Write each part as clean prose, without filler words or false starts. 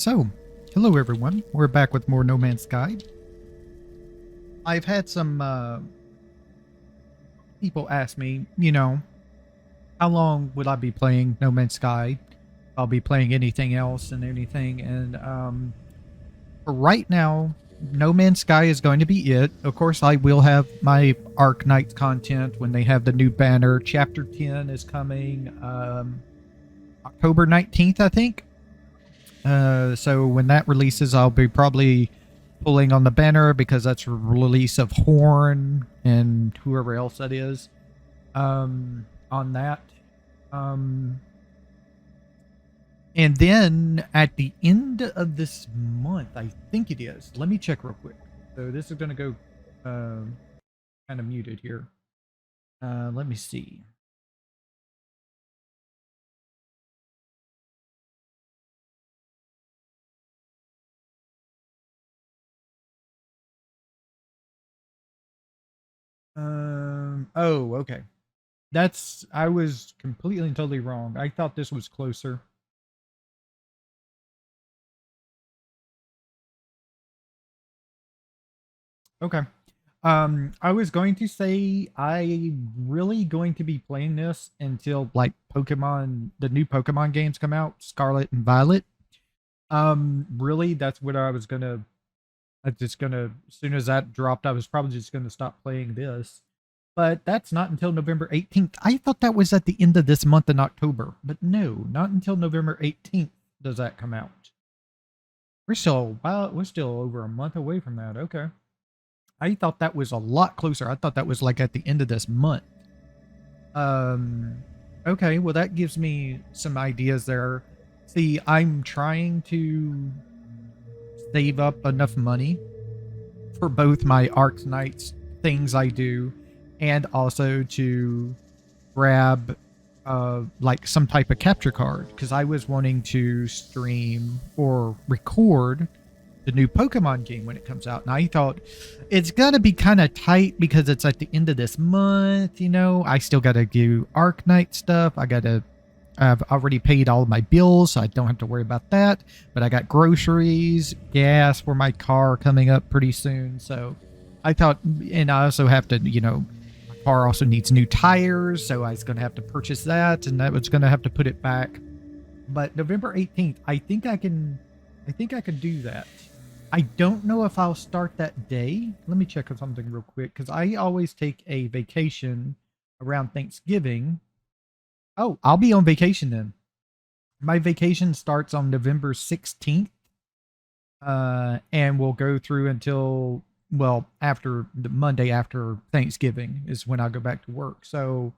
So, hello everyone. We're back with more No Man's Sky. I've had some people ask me, how long would I be playing No Man's Sky? I'll be playing anything else and anything. And for right now, No Man's Sky is going to be it. Of course, I will have my Arc Knights content when they have the new banner. Chapter 10 is coming October 19th, I think. So when that releases, I'll be probably pulling on the banner because that's a release of Horn and whoever else that is on that. And then at the end of this month, I think it is. Let me check real quick. So this is going to go kind of muted here. Let me see. Oh, okay. I was completely and totally wrong. I thought this was closer. Okay. I was going to say I'm really going to be playing this until like the new Pokemon games come out, Scarlet and Violet. Really, that's what I was gonna. As soon as that dropped, I was probably just gonna stop playing this. But that's not until November 18th. I thought that was at the end of this month in October, but no, not until November 18th does that come out. We're still over a month away from that. Okay. I thought that was a lot closer. I thought that was like at the end of this month. Okay, well that gives me some ideas there. See, I'm trying to save up enough money for both my Arc Knights things I do and also to grab like some type of capture card because I was wanting to stream or record the new Pokemon game when it comes out. And I thought it's gonna be kind of tight because it's at the end of this month, I still gotta do Arc Knight stuff. I've already paid all of my bills, so I don't have to worry about that. But I got groceries, gas for my car coming up pretty soon. So I thought, and I also have to, my car also needs new tires, so I was going to have to purchase that, and I was going to have to put it back. But November 18th, I think I can do that. I don't know if I'll start that day. Let me check on something real quick, because I always take a vacation around Thanksgiving. Oh, I'll be on vacation then. My vacation starts on November 16th, and will go through until, well, after the Monday after Thanksgiving is when I'll go back to work. So,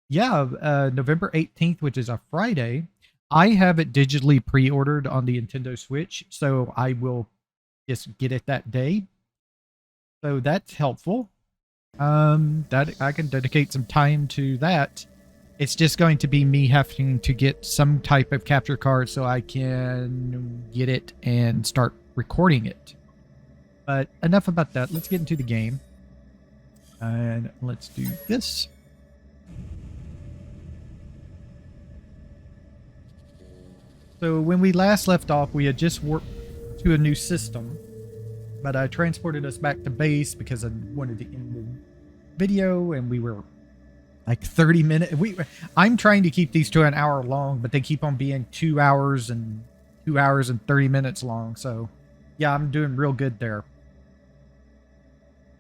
yeah, November 18th, which is a Friday, I have it digitally pre-ordered on the Nintendo Switch, so I will just get it that day. So that's helpful. That I can dedicate some time to that. It's just going to be me having to get some type of capture card so I can get it and start recording it. But enough about that. Let's get into the game. And let's do this. So when we last left off, we had just warped to a new system. But I transported us back to base because I wanted to end the video and we were like 30 minutes. I'm trying to keep these to an hour long, but they keep on being 2 hours and 30 minutes long. So yeah, I'm doing real good there.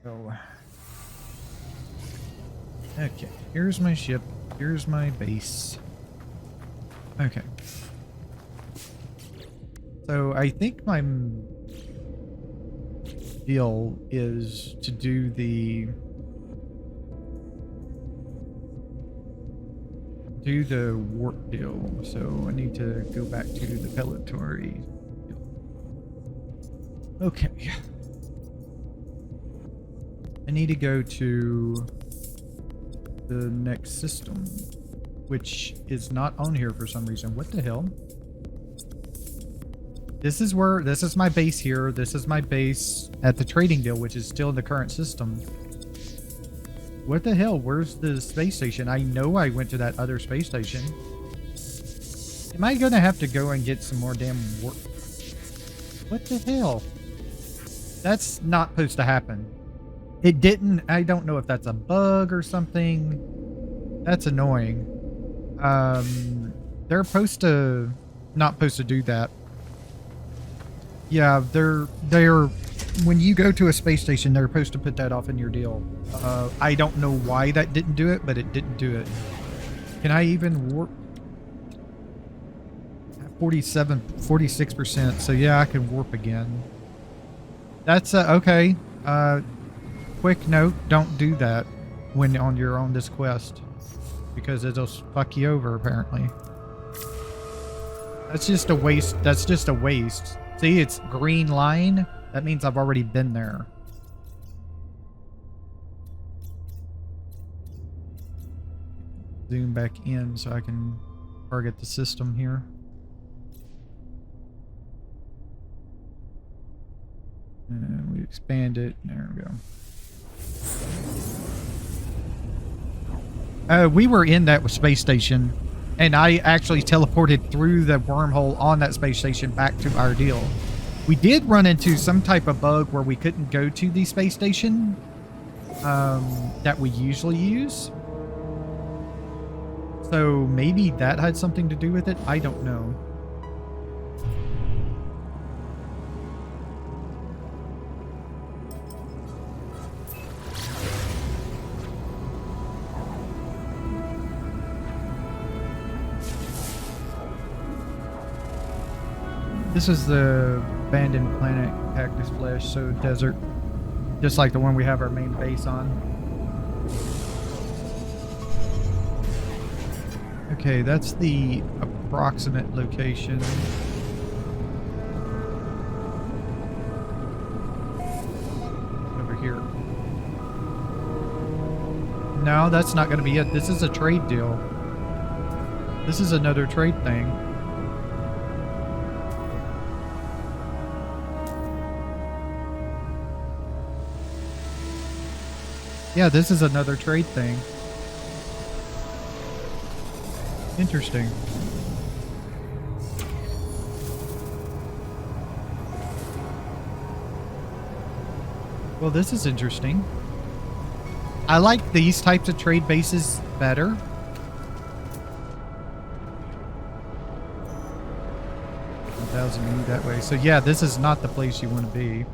So, okay, here's my ship. Here's my base. Okay. So I think my deal is to do the warp deal. So I need to go back to the Pellitory. Okay. I need to go to the next system, which is not on here for some reason. What the hell? This is my base here. This is my base at the trading deal, which is still in the current system. What the hell? Where's the space station? I know I went to that other space station. Am I gonna have to go and get some more damn warp? What the hell? That's not supposed to happen. It didn't. I don't know if that's a bug or something. That's annoying. They're supposed to not supposed to do that. Yeah, they're when you go to a space station, they're supposed to put that off in your deal. I don't know why that didn't do it, but it didn't do it. Can I even warp? 46%. So yeah, I can warp again. That's okay. Quick note, don't do that when you're on this quest, because it'll fuck you over apparently. That's just a waste. That's just a waste. See, it's green line. That means I've already been there. Zoom back in so I can target the system here. And we expand it. There we go. We were in that space station, and I actually teleported through the wormhole on that space station back to our deal. We did run into some type of bug where we couldn't go to the space station that we usually use. So maybe that had something to do with it. I don't know. This is the abandoned planet cactus flesh, so desert, just like the one we have our main base on. Okay, that's the approximate location. Over here. No, that's not going to be it. This is a trade deal. This is another trade thing. Yeah, this is another trade thing. Interesting. Well, this is interesting. I like these types of trade bases better. $1,000 that way. So yeah, this is not the place you want to be.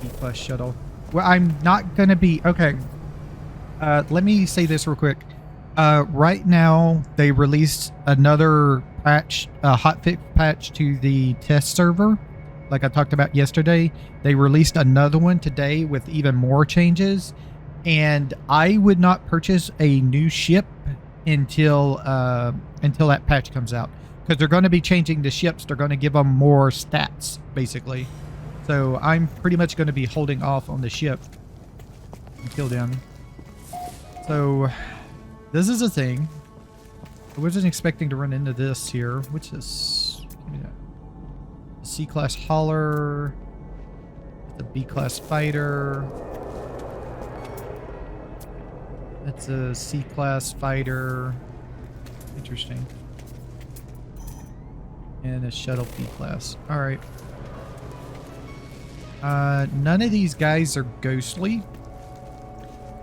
B+ shuttle. Well, I'm not gonna be okay. Let me say this real quick. Right now, they released another patch, a hotfix patch to the test server. Like I talked about yesterday, they released another one today with even more changes. And I would not purchase a new ship until that patch comes out, because they're going to be changing the ships. They're going to give them more stats, basically. So I'm pretty much going to be holding off on the ship until then. So this is a thing. I wasn't expecting to run into this here. Which is, give me that. C-class hauler. The B-class fighter. That's a C-class fighter. Interesting. And a shuttle B-class. All right. None of these guys are ghostly.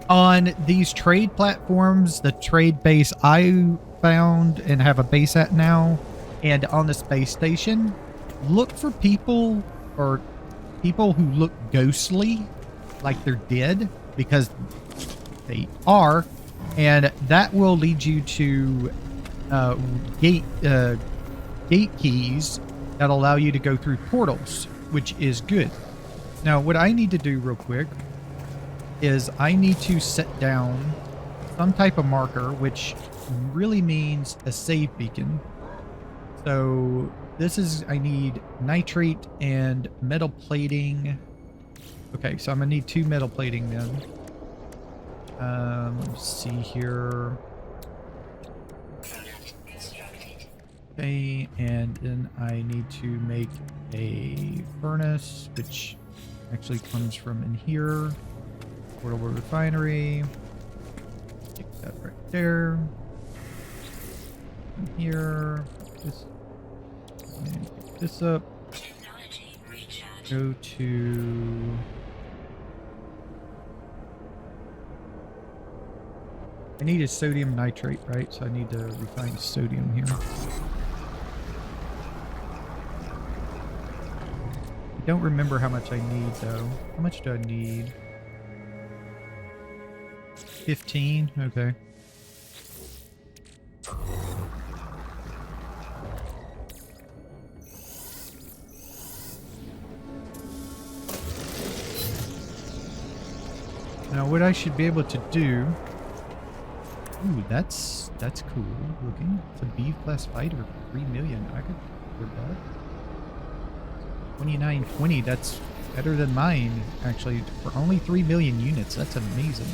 On these trade platforms, the trade base I found and have a base at now, and on the space station, look for people or people who look ghostly, like they're dead, because they are, and that will lead you to gate keys that allow you to go through portals, which is good. Now, what I need to do real quick is I need to set down some type of marker, which really means a save beacon. So this is, I need nitrate and metal plating. Okay, so I'm gonna need 2 metal plating then. Let's see here. Okay, and then I need to make a furnace, which actually comes from in here. Portable refinery. Stick that right there. In here. this. And pick this up. Go to... I need a sodium nitrate, right? So I need to refine sodium here. I don't remember how much I need, though. How much do I need? 15? Okay. Now, what I should be able to do... Ooh, that's cool looking. It's a B-class fighter for 3 million. I could afford that. 2920, that's better than mine, actually. For only 3 million units, that's amazing.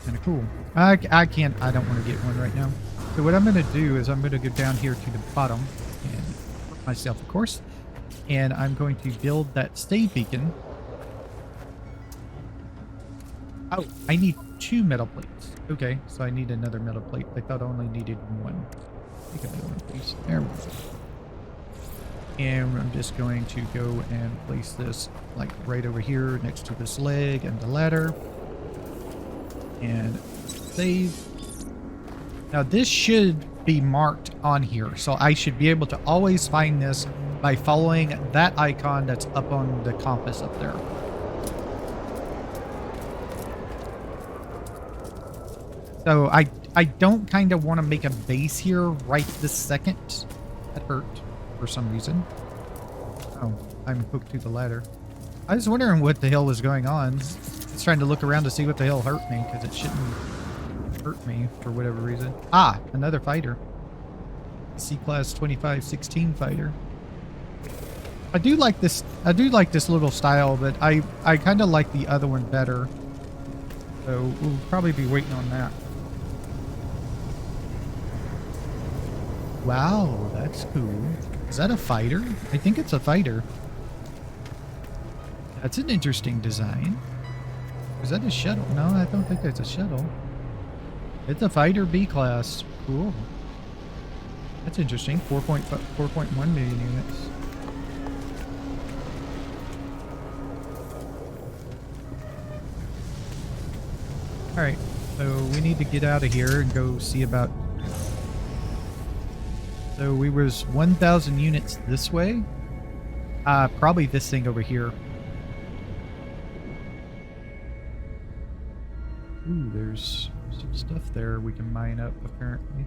Kind of cool. I don't want to get one right now. So what I'm going to do is I'm going to go down here to the bottom and put myself, of course. And I'm going to build that stay beacon. Oh, I need 2 metal plates. Okay, so I need another metal plate. I thought I only needed 1. Take another one, please. There we go. And I'm just going to go and place this like right over here next to this leg and the ladder. And save. Now this should be marked on here, so I should be able to always find this by following that icon that's up on the compass up there. So I don't kind of want to make a base here right this second. That hurt for some reason. Oh, I'm hooked to the ladder. I was wondering what the hell was going on. I was trying to look around to see what the hell hurt me, because it shouldn't hurt me for whatever reason. Ah, another fighter. C-Class 2516 fighter. I do like this little style, but I kind of like the other one better. So we'll probably be waiting on that. Wow, that's cool. Is that a fighter? I think it's a fighter. That's an interesting design. Is that a shuttle? No, I don't think that's a shuttle. It's a fighter B-class. Cool. That's interesting. 4.1 million units. Alright, so we need to get out of here and go see about... So we was 1,000 units this way. Probably this thing over here. Ooh, there's some stuff there we can mine up, apparently.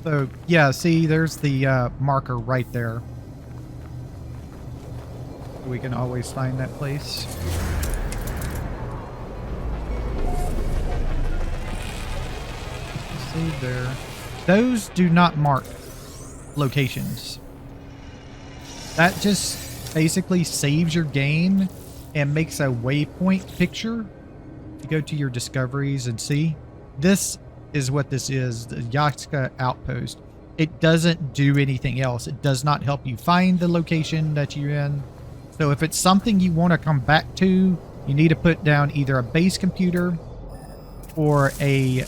So, yeah, see, there's the marker right there. We can always find that place. Save there. Those do not mark locations. That just basically saves your game and makes a waypoint picture. You go to your discoveries and see. This is what this is, the Yaska Outpost. It doesn't do anything else. It does not help you find the location that you're in. So if it's something you want to come back to, you need to put down either a base computer or a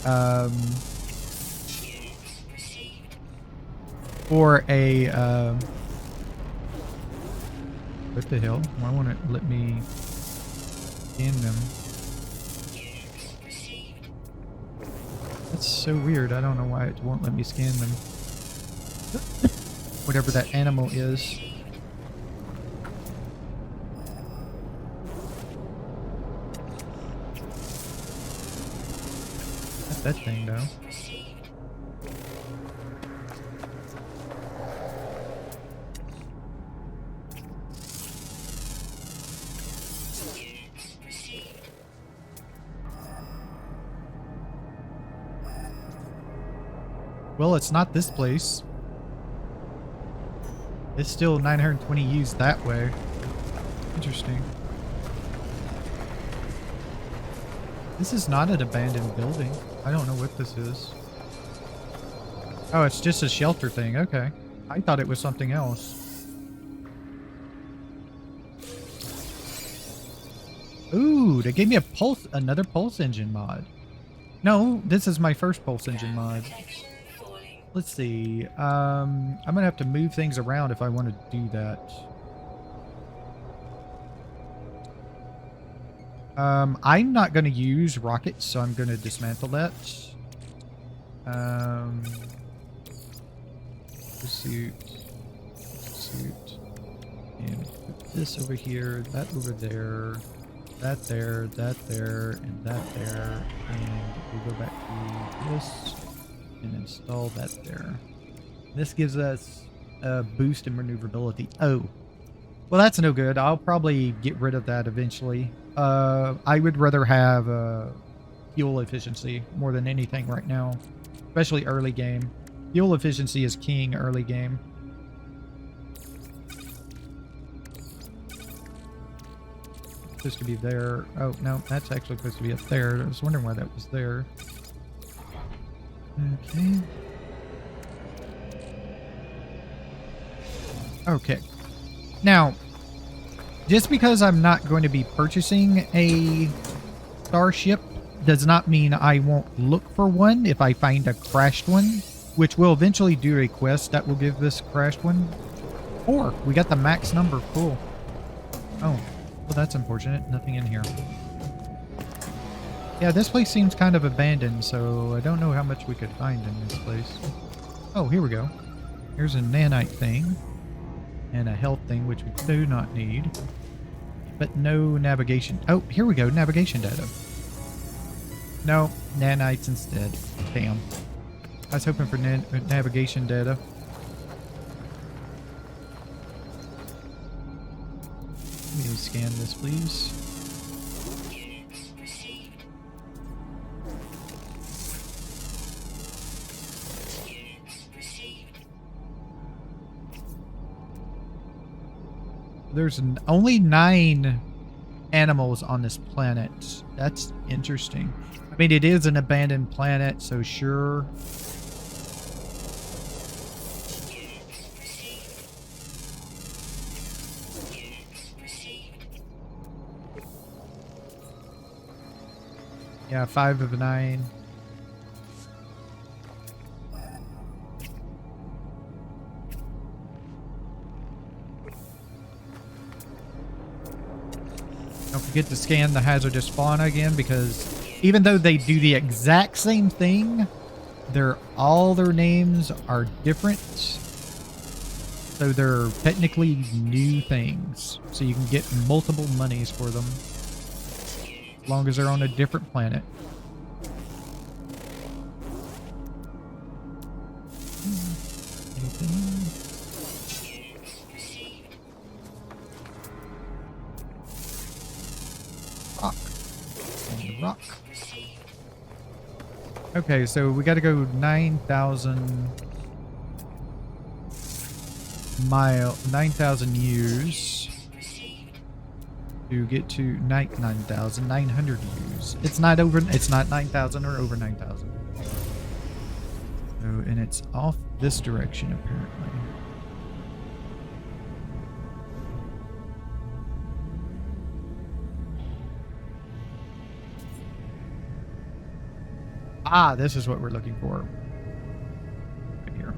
what the hell? Why won't it let me scan them? That's so weird. I don't know why it won't let me scan them. Whatever that animal is. Not that thing though. Well, it's not this place. It's still 920 used that way. Interesting. This is not an abandoned building. I don't know what this is. Oh, it's just a shelter thing. Okay. I thought it was something else. Ooh, they gave me a pulse, another pulse engine mod. No, this is my first pulse engine mod. Let's see. I'm gonna have to move things around if I want to do that. I'm not gonna use rockets, so I'm gonna dismantle that. Pursuit, and put this over here, that over there, that there, and that there, and we'll go back to this and install that there. This gives us a boost in maneuverability. Oh, well, that's no good. I'll probably get rid of that eventually. I would rather have fuel efficiency more than anything right now, especially early game. Fuel efficiency is king early game. Supposed to be there. Oh, no, that's actually supposed to be up there. I was wondering why that was there. Okay. Okay. Now, just because I'm not going to be purchasing a starship does not mean I won't look for one if I find a crashed one, which will eventually do a quest that will give this crashed one. 4. We got the max number. Cool. Oh, well, that's unfortunate. Nothing in here. Yeah, this place seems kind of abandoned, so I don't know how much we could find in this place. Oh, here we go. Here's a nanite thing. And a health thing, which we do not need. But no navigation. Oh, here we go. Navigation data. No, nanites instead. Damn. I was hoping for navigation data. Let me scan this, please. There's only 9 animals on this planet. That's interesting. I mean, it is an abandoned planet, so sure. Yeah, 5 of 9. Don't forget to scan the hazardous fauna again, because even though they do the exact same thing, all their names are different. So they're technically new things. So you can get multiple monies for them, as long as they're on a different planet. Rock. Okay, so we got to go 9,000 years to get to 9,900 years. It's not 9,000 or over 9,000. So, and it's off this direction apparently. Ah, this is what we're looking for. Right here.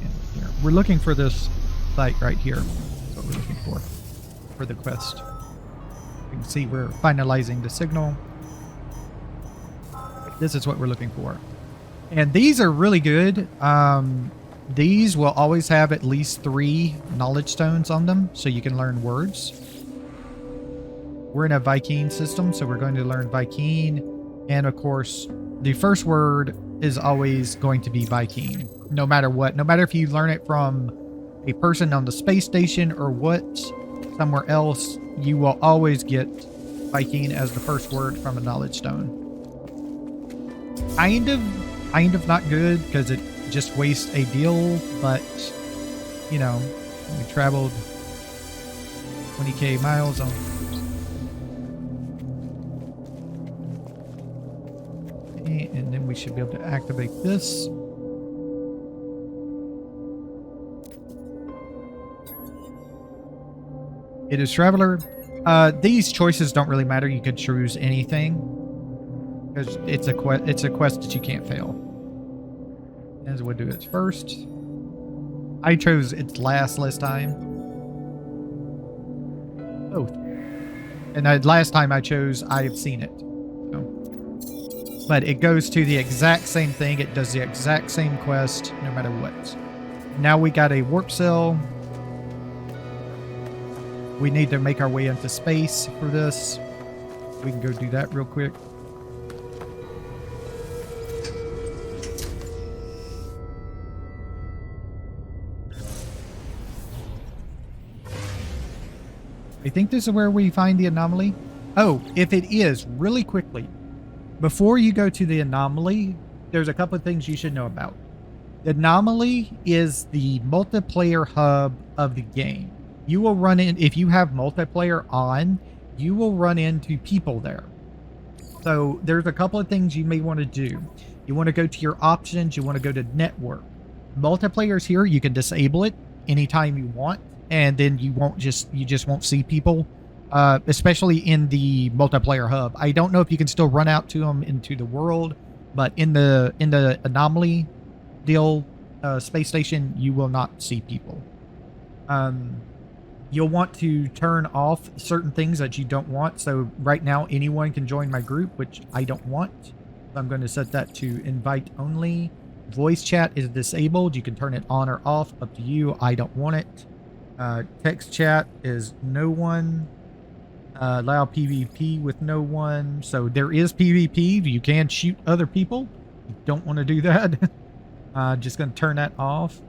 And here. We're looking for this site right here. That's what we're looking for the quest. You can see we're finalizing the signal. This is what we're looking for. And these are really good. These will always have at least 3 knowledge stones on them, so you can learn words. We're in a Viking system, so we're going to learn Viking. And of course, the first word is always going to be Viking, no matter what. No matter if you learn it from a person on the space station or somewhere else, you will always get Viking as the first word from a knowledge stone. Kind of not good, because it just wastes a deal, but, you know, we traveled 20k miles on... And then we should be able to activate this. It is Traveler. These choices don't really matter. You could choose anything. because it's a quest that you can't fail. As we'll do it first. I chose its last time. Both. And last time I chose I have seen it. So. But it goes to the exact same thing. It does the exact same quest no matter what. Now we got a warp cell. We need to make our way into space for this. We can go do that real quick. I think this is where we find the anomaly. Oh, if it is, really quickly, before you go to the anomaly, there's a couple of things you should know about. The anomaly is the multiplayer hub of the game. You will run in, if you have multiplayer on, you will run into people there. So there's a couple of things you may want to do. You want to go to your options. You want to go to network. Multiplayer's here. You can disable it anytime you want. And then you just won't see people, especially in the multiplayer hub. I don't know if you can still run out to them into the world, but in the anomaly deal space station, you will not see people. You'll want to turn off certain things that you don't want. So right now, anyone can join my group, which I don't want. So I'm going to set that to invite only. Voice chat is disabled. You can turn it on or off. Up to you. I don't want it. Text chat is no one. Allow PvP with no one. So there is PvP. You can shoot other people. You don't want to do that. Just going to turn that off.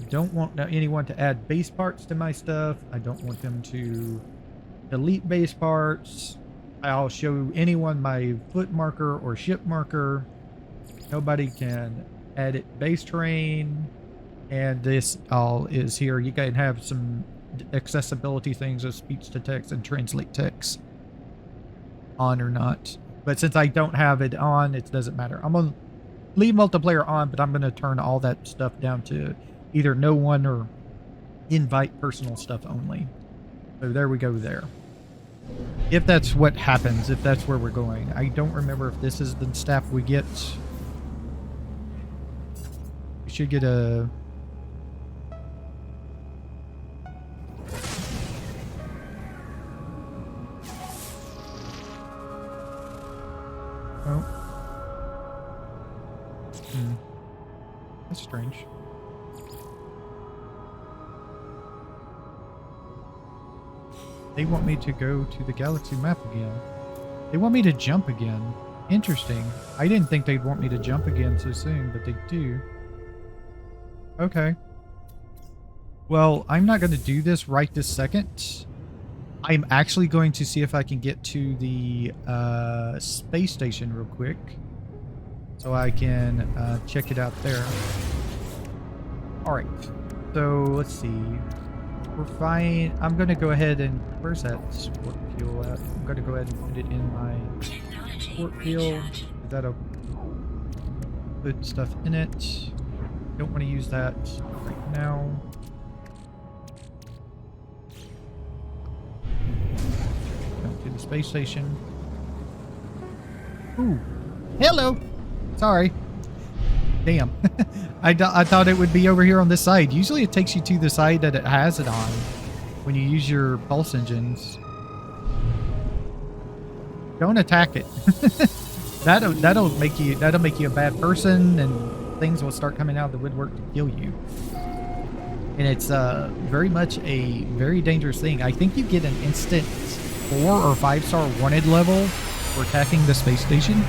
Don't want anyone to add base parts to my stuff. I don't want them to delete base parts. I'll show anyone my foot marker or ship marker. Nobody can edit base terrain. And this all is here. You can have some accessibility things of speech to text and translate text on or not. But since I don't have it on, it doesn't matter. I'm going to leave multiplayer on, but I'm going to turn all that stuff down to either no one or invite personal stuff only. So there we go there. If that's what happens, if that's where we're going. I don't remember if this is the staff we get. We should get a... Oh. That's strange. They want me to go to the galaxy map again. They want me to jump again. Interesting. I didn't think they'd want me to jump again so soon, but they do. Okay. Well, I'm not going to do this right this second. I'm actually going to see if I can get to the space station real quick. So I can check it out there. Alright. So, let's see. We're fine. I'm going to go ahead and... Where's that sport fuel at? I'm going to go ahead and put it in my sport fuel. That'll put stuff in it. Don't want to use that right now. Go to the space station. Ooh. Hello! Sorry. Damn. I thought it would be over here on this side. Usually it takes you to the side that it has it on when you use your pulse engines. Don't attack it. that'll make you a bad person, and things will start coming out of the woodwork to kill you. And it's very much a very dangerous thing. I think you get an instant 4 or 5-star wanted level for attacking the space station.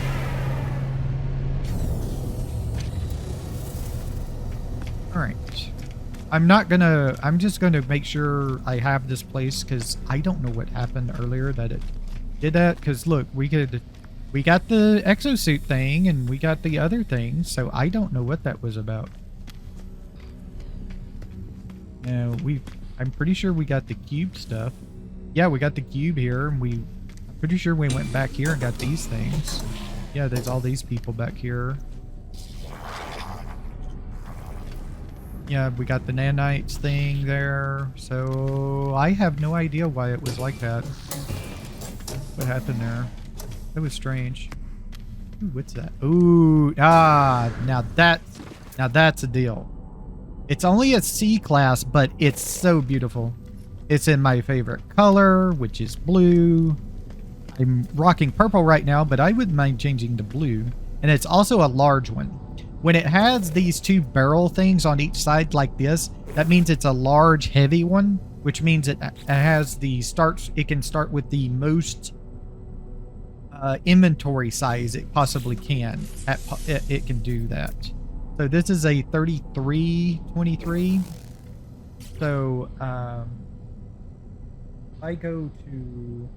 Alright. I'm just gonna make sure I have this place, because I don't know what happened earlier that it did that. Because look, we got the exosuit thing and we got the other thing, so I don't know what that was about. Now I'm pretty sure we got the cube stuff. Yeah, we got the cube here, and I'm pretty sure we went back here and got these things. Yeah, there's all these people back here. Yeah, we got the nanites thing there. So I have no idea why it was like that. What happened there? It was strange. Ooh, what's that? Ooh, now that's a deal. It's only a C class, but it's so beautiful. It's in my favorite color, which is blue. I'm rocking purple right now, but I wouldn't mind changing to blue. And it's also a large one. When it has these two barrel things on each side like this, that means it's a large, heavy one, which means it has the starts. It can start with the most inventory size it possibly can. It can do that. So this is a 3323. So I go to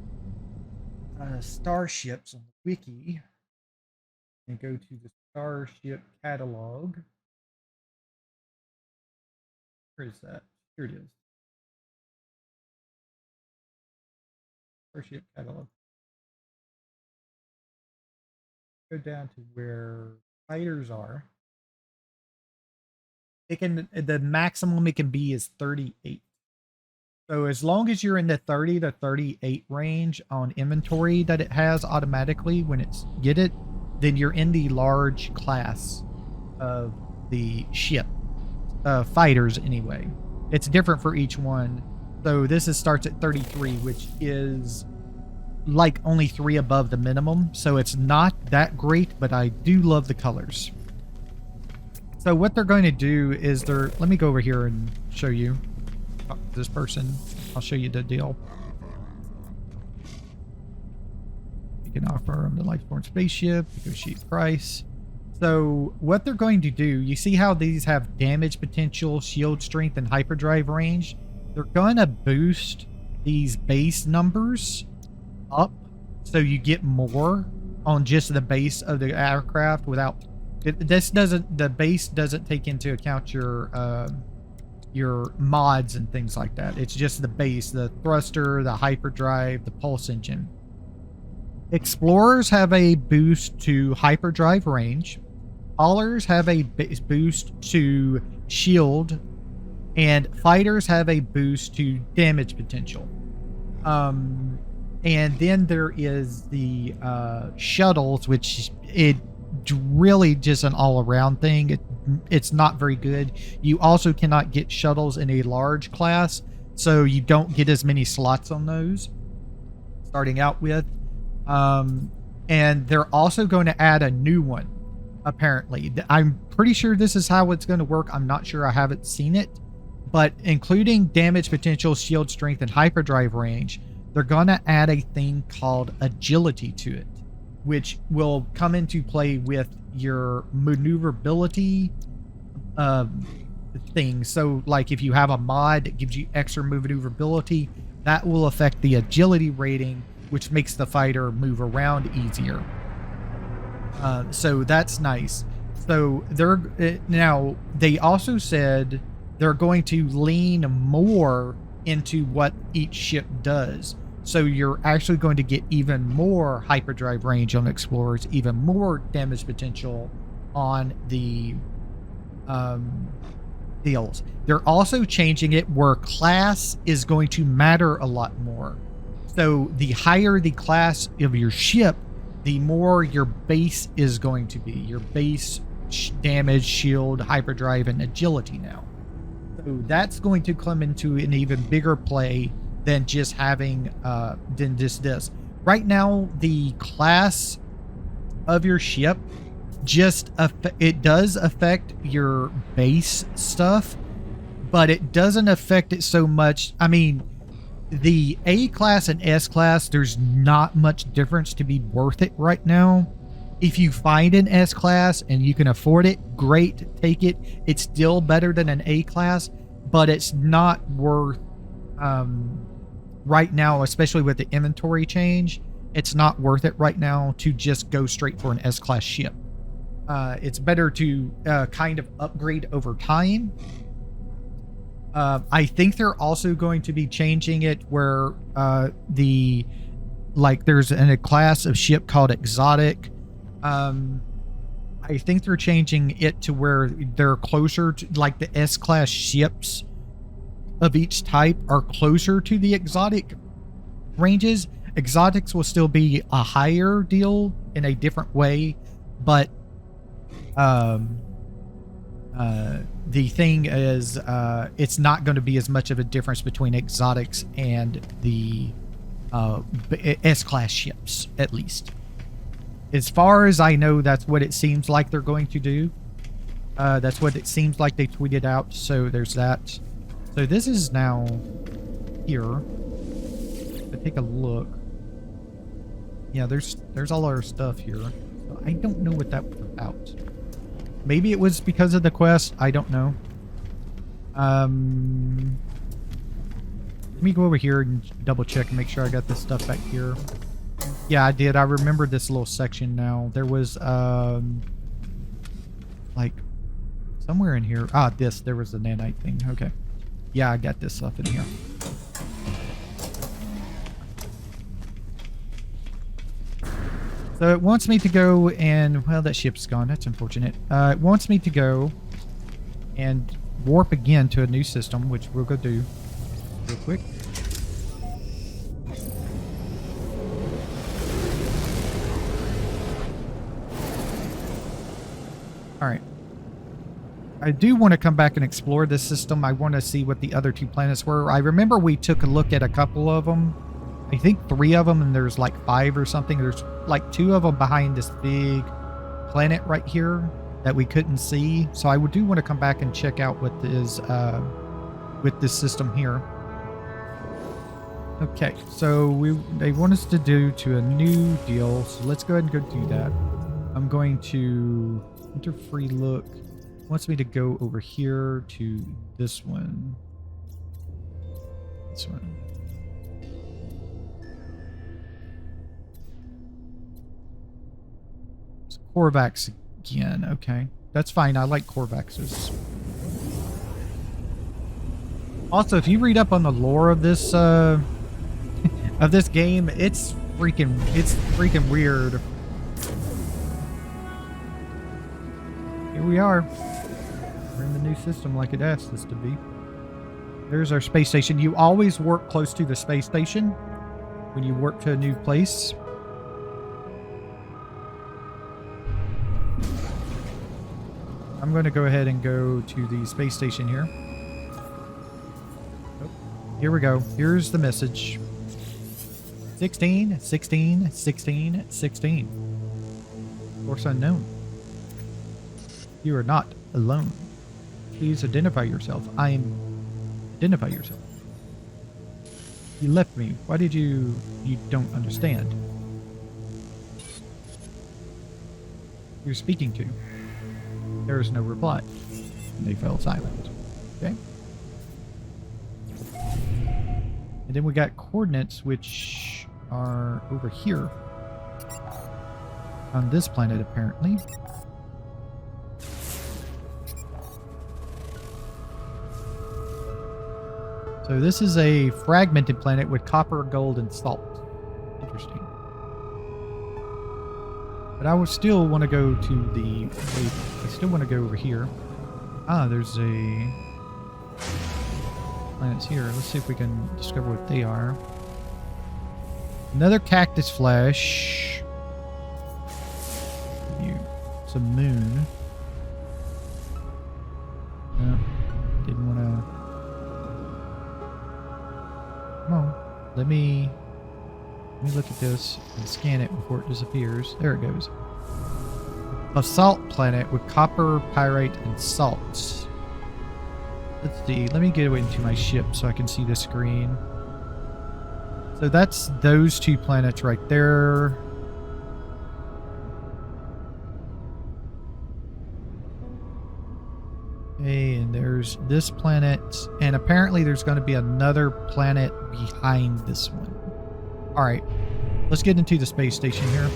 starships on the wiki and go to the starship catalog. Where is that? Here it is. Starship catalog. Go down to where fighters are. The maximum it can be is 38. So as long as you're in the 30 to 38 range on inventory that it has automatically when it's get it, then you're in the large class of the ship. Fighters anyway. It's different for each one. So this starts at 33, which is like only 3 above the minimum. So it's not that great, but I do love the colors. So what they're going to do is let me go over here and show you. Talk to this person. I'll show you the deal. You can offer them the Lifeborn spaceship, negotiate price. So what they're going to do, you see how these have damage potential, shield strength, and hyperdrive range? They're going to boost these base numbers up so you get more on just the base of the aircraft without... the base doesn't take into account your mods and things like that. It's just the base, the thruster, the hyperdrive, the pulse engine. Explorers have a boost to hyperdrive range. Haulers have a boost to shield, and fighters have a boost to damage potential. And then there is the shuttles, which it really just an all-around thing. It's not very good. You also cannot get shuttles in a large class, so you don't get as many slots on those starting out with. And they're also going to add a new one, apparently. I'm pretty sure this is how it's going to work. I'm not sure. I haven't seen it. But including damage potential, shield strength, and hyperdrive range, they're going to add a thing called agility to it, which will come into play with your maneuverability thing. So like if you have a mod that gives you extra maneuverability, that will affect the agility rating, which makes the fighter move around easier. So that's nice. So now they also said they're going to lean more into what each ship does. So you're actually going to get even more hyperdrive range on explorers, even more damage potential on the deals. They're also changing it where class is going to matter a lot more. So the higher the class of your ship, the more your base is going to be. Your base damage, shield, hyperdrive, and agility now. So that's going to come into an even bigger play than just having than just this. Right now, the class of your ship it does affect your base stuff, but it doesn't affect it so much. I mean, the A class and S class, there's not much difference to be worth it right now. If you find an S class and you can afford it, great, take it. It's still better than an A class, but it's not worth right now, especially with the inventory change. It's not worth it right now to just go straight for an S class ship. It's better to kind of upgrade over time. I think they're also going to be changing it where there's a class of ship called exotic. I think they're changing it to where they're closer to, like, the S class ships of each type are closer to the exotic ranges. Exotics will still be a higher deal in a different way, But the thing is, it's not going to be as much of a difference between exotics and the S-class ships, at least. As far as I know, that's what it seems like they're going to do. That's what it seems like they tweeted out, so there's that. So this is now here. If I take a look. Yeah, there's all our stuff here. So I don't know what that was about. Maybe it was because of the quest. I don't know. Let me go over here and double check and make sure I got this stuff back here. Yeah, I did. I remember this little section now. There was, like, somewhere in here. Ah, there was the nanite thing. Okay. Yeah, I got this stuff in here. So it wants me to go and, well, that ship's gone. That's unfortunate. It wants me to go and warp again to a new system, which we'll go do real quick. All right. I do want to come back and explore this system. I want to see what the other two planets were. I remember we took a look at a couple of them. I think 3 of them, and there's like 5 or something. There's like 2 of them behind this big planet right here that we couldn't see. So I do want to come back and check out what is with this system here. Okay, so they want us to do to a new deal. So let's go ahead and go do that. I'm going to enter free look. Wants me to go over here to this one. This one. Korvax again. Okay, that's fine. I like Korvaxes. Also, if you read up on the lore of this game, it's freaking weird. Here we are. We're in the new system like it asked us to be. There's our space station. You always work close to the space station when you work to a new place. I'm going to go ahead and go to the space station here. Oh, here we go. Here's the message. 16, 16, 16, 16. Source unknown. You are not alone. Please identify yourself. Identify yourself. You left me. Why did you don't understand? You're speaking to. There is no reply. And they fell silent. Okay. And then we got coordinates which are over here. On this planet, apparently. So this is a fragmented planet with copper, gold, and salt. Interesting. But I would still want to go to the... I still want to go over here. Ah, there's a... planets here. Let's see if we can discover what they are. Another cactus flesh. Some moon. No, didn't want to... Come on. Let me look at this and scan it before it disappears. There it goes. A salt planet with copper, pyrite, and salt. Let's see. Let me get away into my ship so I can see the screen. So that's those 2 planets right there. Okay, and there's this planet. And apparently there's going to be another planet behind this one. Alright. Let's get into the space station here.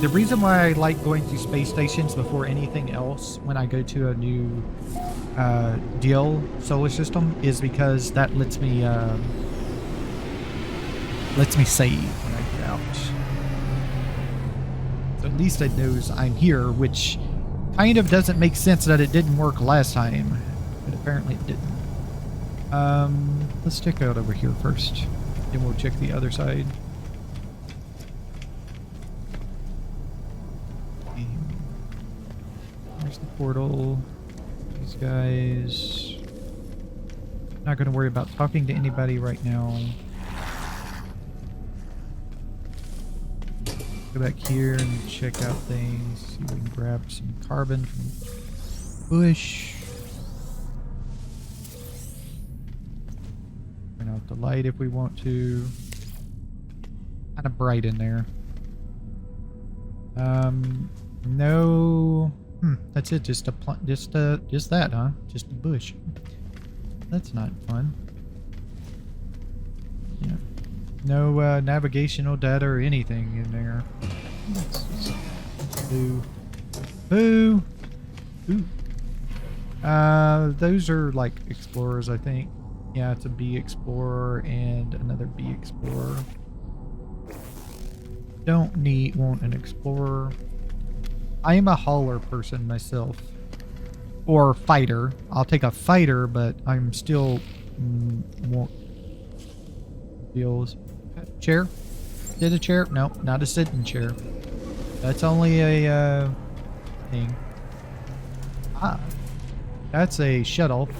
The reason why I like going to space stations before anything else when I go to a new solar system is because that lets me save when I get out. So at least it knows I'm here, which kind of doesn't make sense that it didn't work last time, but apparently it didn't. Let's check out over here first. Then we'll check the other side. There's the portal. These guys. Not going to worry about talking to anybody right now. Go back here and check out things. See if we can grab some carbon from the bush. Turn out the light if we want to. Kind of bright in there. No. That's it. Just that, huh? Just a bush. That's not fun. Yeah. No navigational data or anything in there. Boo. Boo. Ooh. Those are like explorers, I think. Yeah, it's a bee explorer and another bee explorer. Don't want an explorer. I am a hauler person myself. Or fighter. I'll take a fighter, but I'm still won't deals. Chair? Did a chair? No, not a sitting chair. That's only a thing. Ah, that's a shuttle.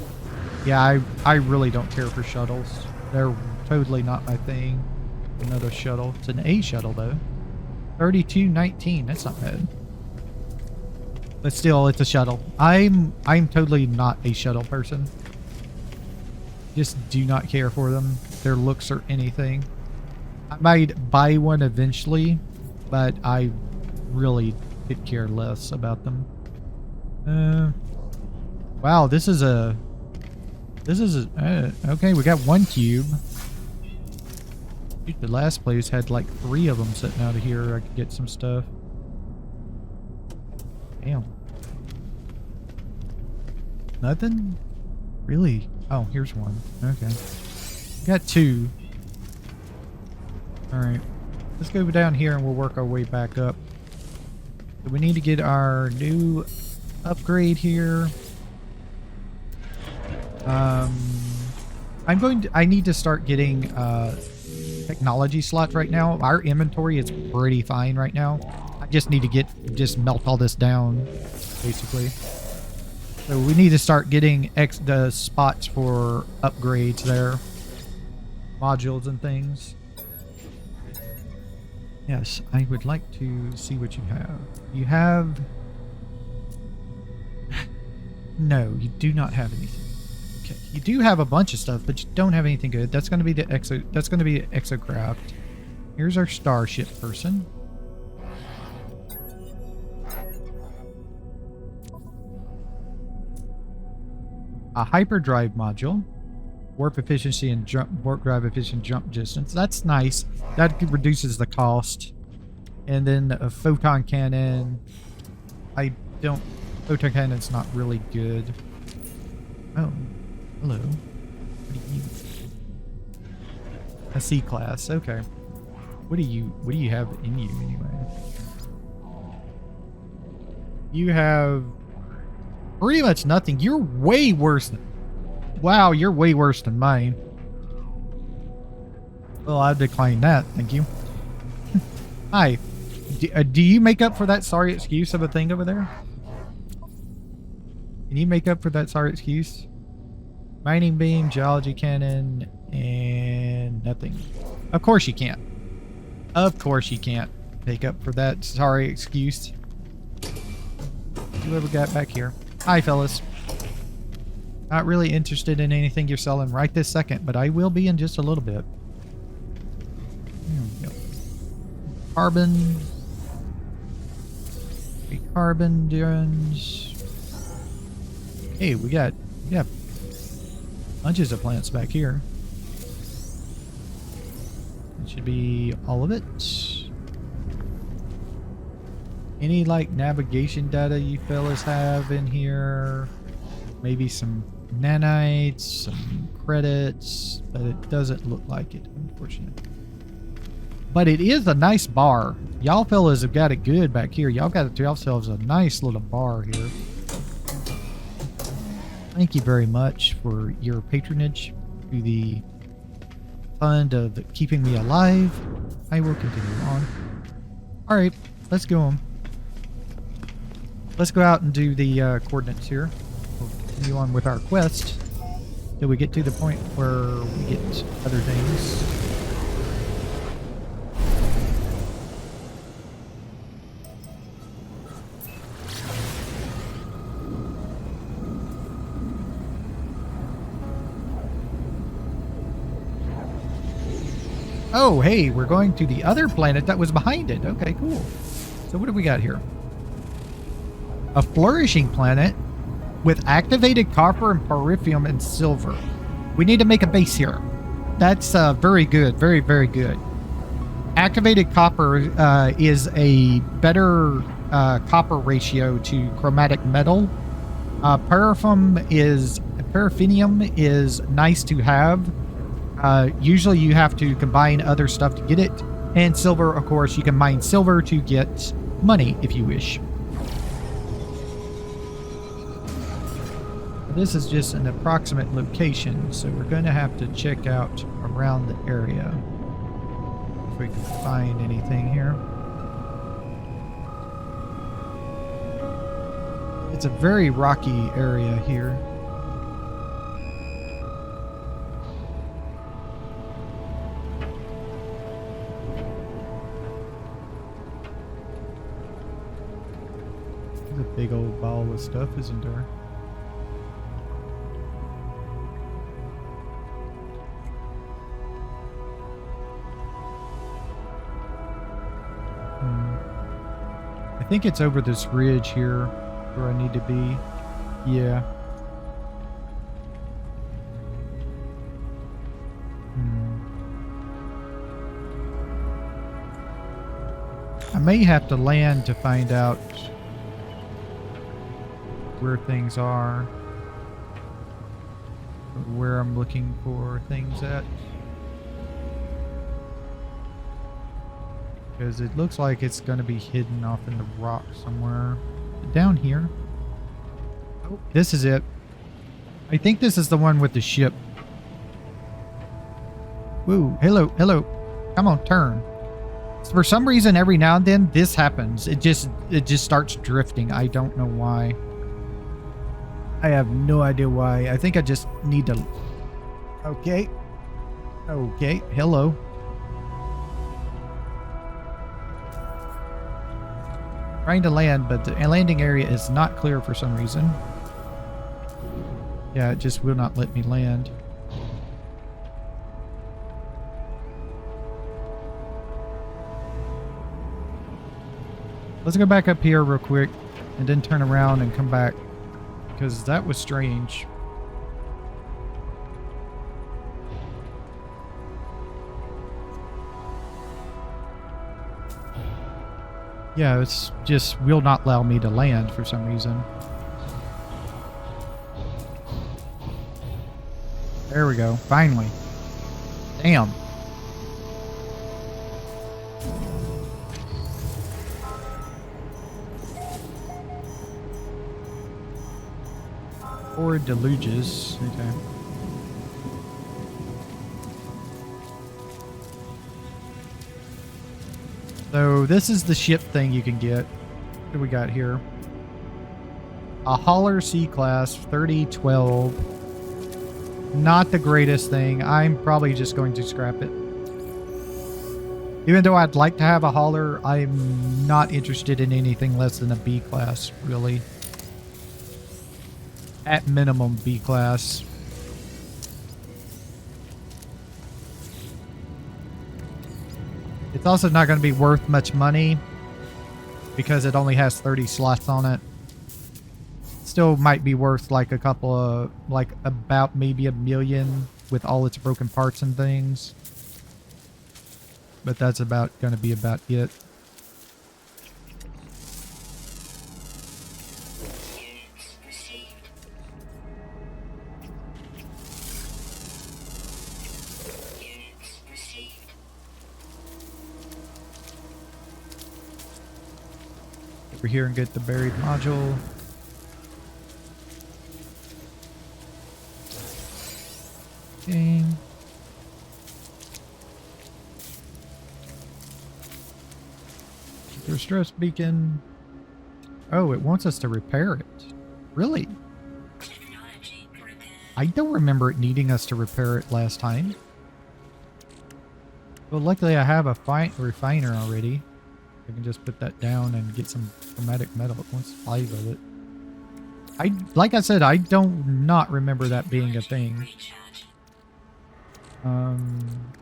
Yeah, I really don't care for shuttles. They're totally not my thing. Another shuttle. It's an A shuttle though. 3219. That's not bad. But still, it's a shuttle. I'm totally not a shuttle person. Just do not care for them. Their looks or anything. I might buy one eventually, but I really could care less about them. Wow, this is a okay, we got one cube. Dude, the last place had like 3 of them sitting out of here. I could get some stuff. Damn. Nothing? Really? Oh, here's one. Okay. Got 2. Alright. Let's go down here and we'll work our way back up. So we need to get our new upgrade here. I need to start getting technology slots right now. Our inventory is pretty fine right now. I just need to just melt all this down, basically. So we need to start getting the spots for upgrades there. Modules and things. Yes, I would like to see what you have. You have... No, you do not have anything. Okay, you do have a bunch of stuff, but you don't have anything good. That's going to be the exocraft. Here's our starship person. A hyperdrive module. Warp efficiency and warp drive efficient jump distance. That's nice. That reduces the cost. And then a photon cannon. Photon cannon's not really good. Oh, hello. What are you? A C class. Okay. What do you have in you anyway? You have pretty much nothing. You're way worse than... Wow, you're way worse than mine. Well, I'll decline that. Thank you. Hi. Do you make up for that sorry excuse of a thing over there? Can you make up for that sorry excuse? Mining beam, geology cannon, and nothing. Of course you can't. Of course you can't make up for that sorry excuse. Whoever got back here. Hi, fellas. Not really interested in anything you're selling right this second, but I will be in just a little bit. There we go. Carbon. Carbon dunes. Hey, we got bunches of plants back here. That should be all of it. Any like navigation data you fellas have in here? Maybe some nanites, some credits, but it doesn't look like it, unfortunately. But it is a nice bar. Y'all fellas have got it good back here. Y'all got yourselves a nice little bar here. Thank you very much for your patronage to the fund of keeping me alive, I will continue on. Alright, let's go. Let's go out and do the coordinates here. We'll continue on with our quest till we get to the point where we get other things. Oh, hey, we're going to the other planet that was behind it. Okay, cool. So what do we got here? A flourishing planet with activated copper and pyrrhium and silver. We need to make a base here. That's very good. Very, very good. Activated copper is a better copper ratio to chromatic metal. Paraffinium is nice to have. Usually you have to combine other stuff to get it. And silver, of course, you can mine silver to get money if you wish. This is just an approximate location, so we're going to have to check out around the area if we can find anything here. It's a very rocky area here. There's a big old ball with stuff, isn't there? I think it's over this ridge here where I need to be. Yeah. I may have to land to find out where things are. Where I'm looking for things at. Because it looks like it's going to be hidden off in the rock somewhere. Down here. Oh, this is it. I think this is the one with the ship. Woo, hello, hello. Come on, turn. For some reason, every now and then, this happens. It just starts drifting. I don't know why. I have no idea why. I think I just need to... Okay. Okay, hello. Trying to land, but the landing area is not clear for some reason. Yeah, it just will not let me land. Let's go back up here real quick and then turn around and come back, because that was strange. Yeah, it's just will not allow me to land for some reason. There we go. Finally. Damn. Or deluges. Okay. So this is the ship thing you can get. What do we got here? A hauler C-class 3012. Not the greatest thing. I'm probably just going to scrap it. Even though I'd like to have a hauler, I'm not interested in anything less than a B-class, really. At minimum, B-class. It's also not going to be worth much money because it only has 30 slots on it. Still might be worth like a couple of, like about maybe $1 million with all its broken parts and things. But that's about going to be about it. Over here and get the buried module. Okay. Distress beacon. Oh, it wants us to repair it. Really? I don't remember it needing us to repair it last time. Well, luckily I have a refiner already. I can just put that down and get some chromatic metal. It wants 5 of it. Like I said, I don't not remember that being a thing. I'm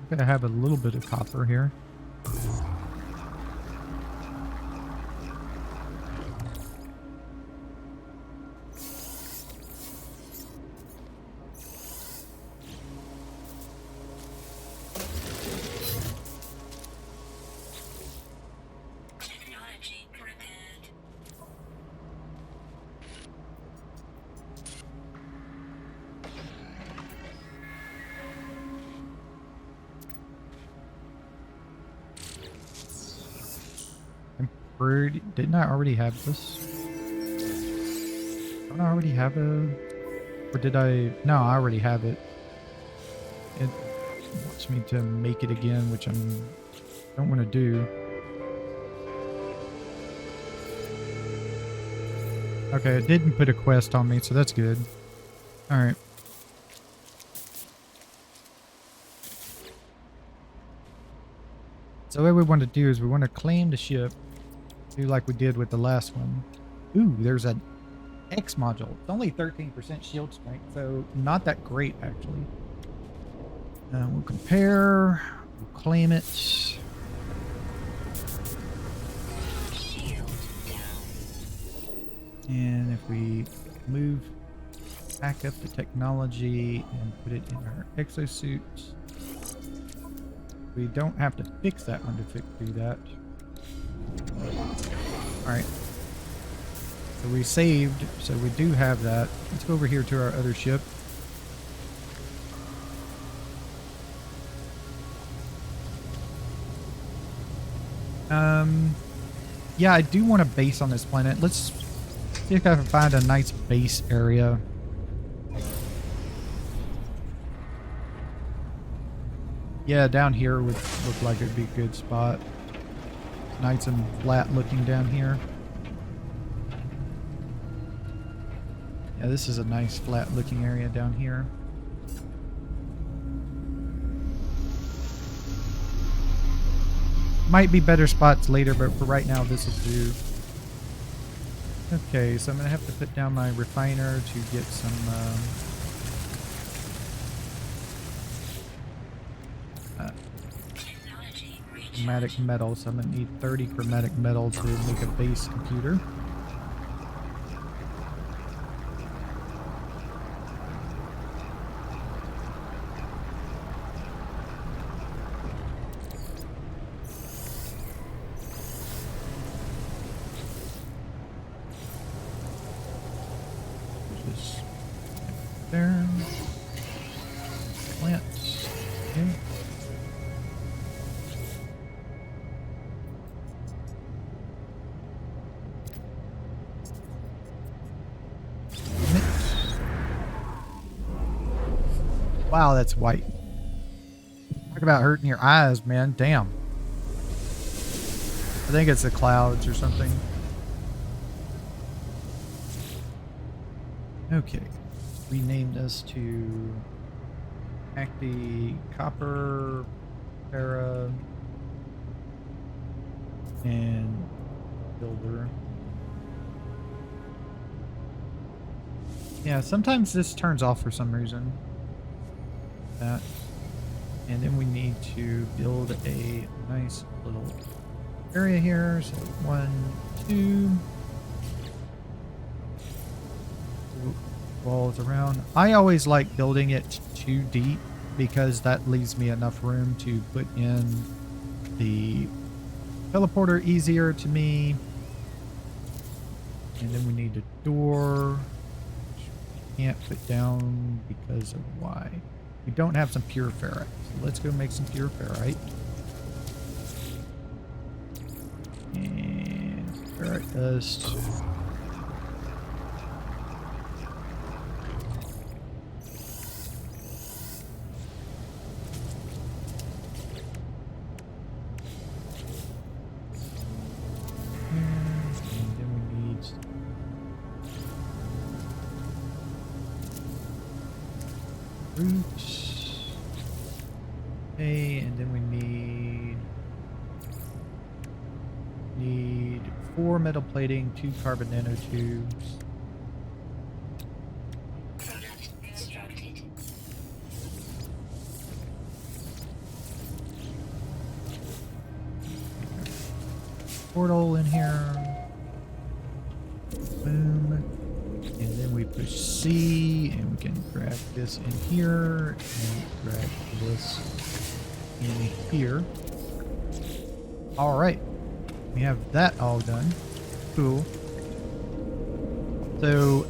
gonna have a little bit of copper here. Didn't I already have this? Don't I already have a... Or did I... No, I already have it. It wants me to make it again, which I don't want to do. Okay, it didn't put a quest on me, so that's good. Alright. So what we want to do is we want to claim the ship. Do like we did with the last one. Ooh, there's an X module. It's only 13% shield strength, so not that great, actually. We'll compare. We'll claim it. And if we move back up the technology and put it in our exosuit, we don't have to fix that one to do that. Alright. So we saved, so we do have that. Let's go over here to our other ship. Yeah, I do want a base on this planet. Let's see if I can find a nice base area. Yeah, down here would look like it'd be a good spot. Nice and flat looking down here. Yeah, this is a nice flat looking area down here. Might be better spots later, but for right now this will do. Okay, so I'm gonna have to put down my refiner to get some chromatic metal, so I'm gonna need 30 chromatic metal to make a base computer. Just there. Plants. Okay. Wow, that's white. Talk about hurting your eyes, man. Damn. I think it's the clouds or something. Okay. Rename this to Acti Copper Para and Silver. Yeah, sometimes this turns off for some reason. That. And then we need to build a nice little area here. So 1, 2 walls around. I always like building it too deep because that leaves me enough room to put in the teleporter easier to me. And then we need a door, which we can't put down because of why? We don't have some pure ferrite. So let's go make some pure ferrite. And ferrite dust. Fruit. Okay, and then we need 4 metal plating, 2 carbon nanotubes. Product constructed. Portal in here. Boom. And then we push C, and we can grab this in here, and grab this in here. All right. We have that all done. Cool. So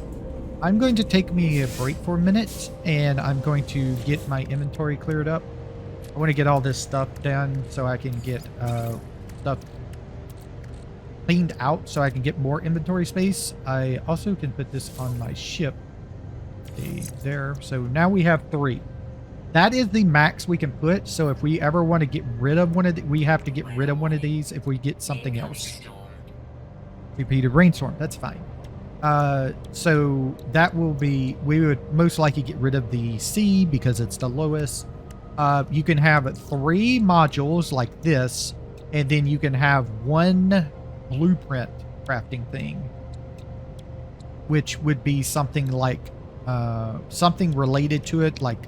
I'm going to take me a break for a minute, and I'm going to get my inventory cleared up. I want to get all this stuff done so I can get stuff cleaned out so I can get more inventory space. I also can put this on my ship. Okay, there. So now we have 3. That is the max we can put. So if we ever want to get rid of one of the, we have to get rid of one of these if we get something else. Repeated rainstorm. That's fine. So that will be, we would most likely get rid of the C because it's the lowest. You can have 3 modules like this, and then you can have 1 blueprint crafting thing, which would be something like something related to it. Like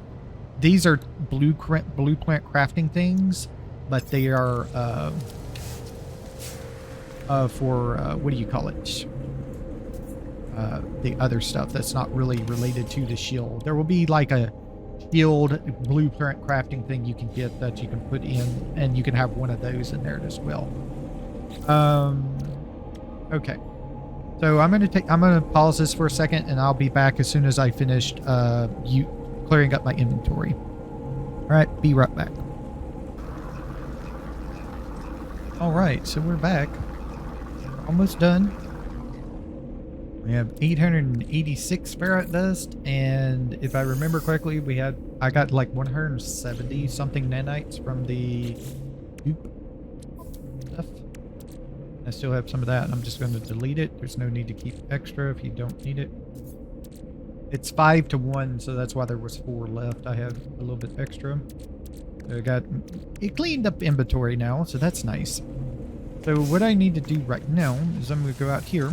these are blueprint crafting things, but they are for what do you call it? The other stuff that's not really related to the shield. There will be like a shield blueprint crafting thing you can get that you can put in, and you can have one of those in there as well. Okay. So I'm gonna pause this for a second, and I'll be back as soon as I finished clearing up my inventory. All right, be right back. All right, so we're back. Almost done. We have 886 ferrite dust, and if I remember correctly, I got like 170 something nanites from the stuff. I still have some of that, and I'm just going to delete it. There's no need to keep extra if you don't need it. It's 5 to 1, so that's why there was 4 left. I have a little bit extra. So I got it cleaned up inventory now, so that's nice. So what I need to do right now is I'm going to go out here,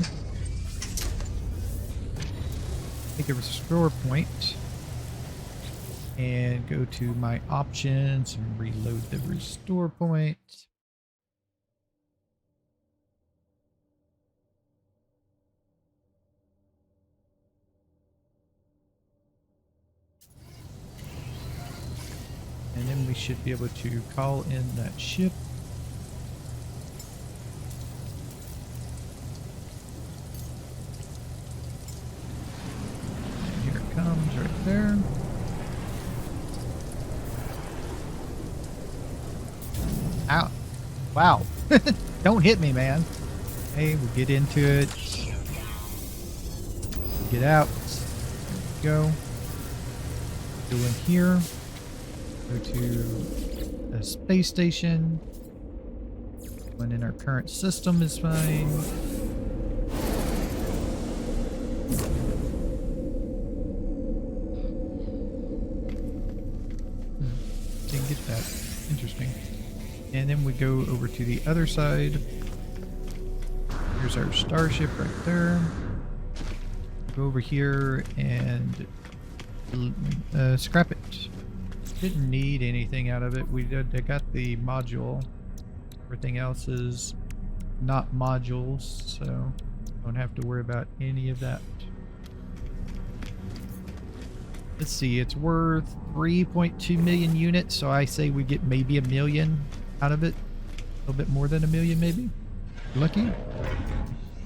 take a restore point, and go to my options and reload the restore point. And then we should be able to call in that ship. And here it comes right there. Ow. Wow. Don't hit me, man. Hey, we'll get into it. Get out. There we go. Go in here. Go to the space station. One in our current system is fine. Didn't get that. Interesting. And then we go over to the other side. Here's our starship right there. Go over here and scrap it. Didn't need anything out of it. I got the module. Everything else is not modules, so don't have to worry about any of that. Let's see, it's worth 3.2 million units, so I say we get maybe 1 million out of it. A little bit more than 1 million, maybe. Lucky.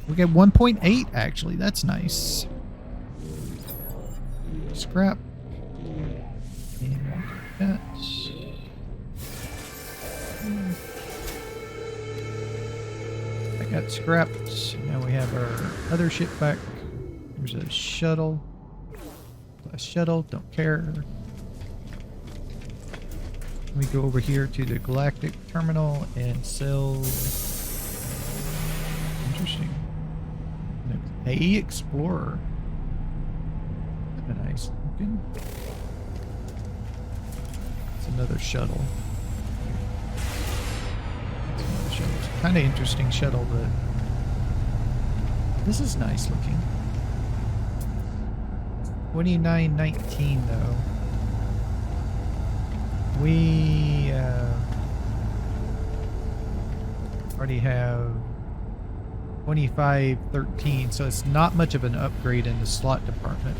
We get 1.8 actually. That's nice. Scrap. And that. I got scrapped. Now we have our other ship back. There's a shuttle. A shuttle, don't care. Let me go over here to the galactic terminal and sell. Interesting. A Explorer. Kind of nice looking. It's another shuttle. It's another shuttle. It's kind of interesting shuttle, but this is nice looking. 2919 though. We already have 2513, so it's not much of an upgrade in the slot department.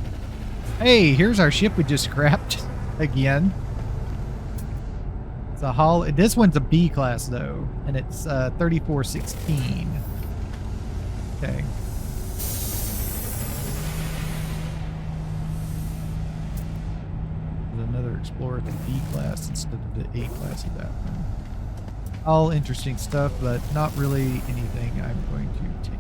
Hey, here's our ship we just scrapped again. It's a hull. This one's a B class though, and it's 3416. Okay. There's another Explorer at the B class instead of the A class of that one. All interesting stuff, but not really anything I'm going to take.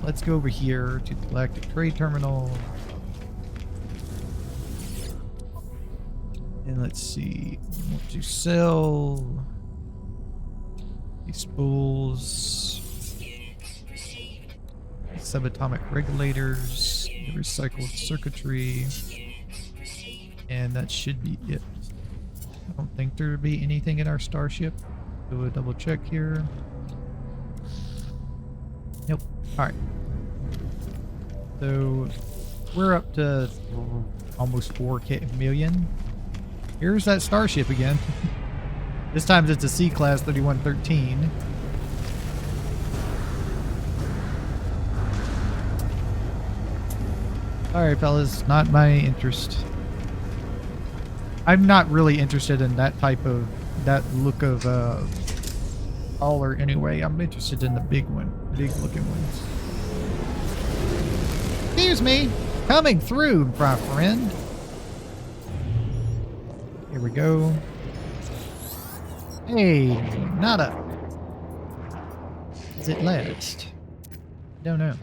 Let's go over here to the Galactic Trade Terminal. And let's see. We want to sell these spools, subatomic regulators, the recycled circuitry, and that should be it. I don't think there would be anything in our starship. Do a double check here. Nope. Alright. So we're up to almost 4 million. Here's that starship again. This time it's a C class 3113. Alright, fellas, not my interest. I'm not really interested in that type of, that look of hauler anyway. I'm interested in the big one, big looking ones. Excuse me, coming through, my friend. Here we go. Hey, nada. Does it last? Don't know.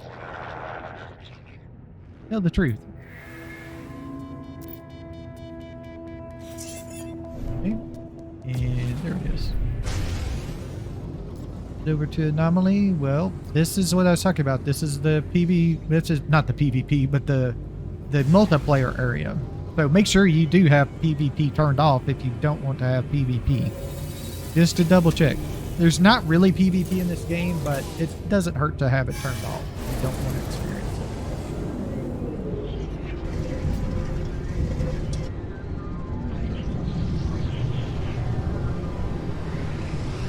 Tell the truth. Okay. And there it is. Over to Anomaly. Well, this is what I was talking about. This is the PV. This is not the PvP, but the multiplayer area. So make sure you do have PvP turned off if you don't want to have PvP. Just to double check. There's not really PvP in this game, but it doesn't hurt to have it turned off if you don't want to experience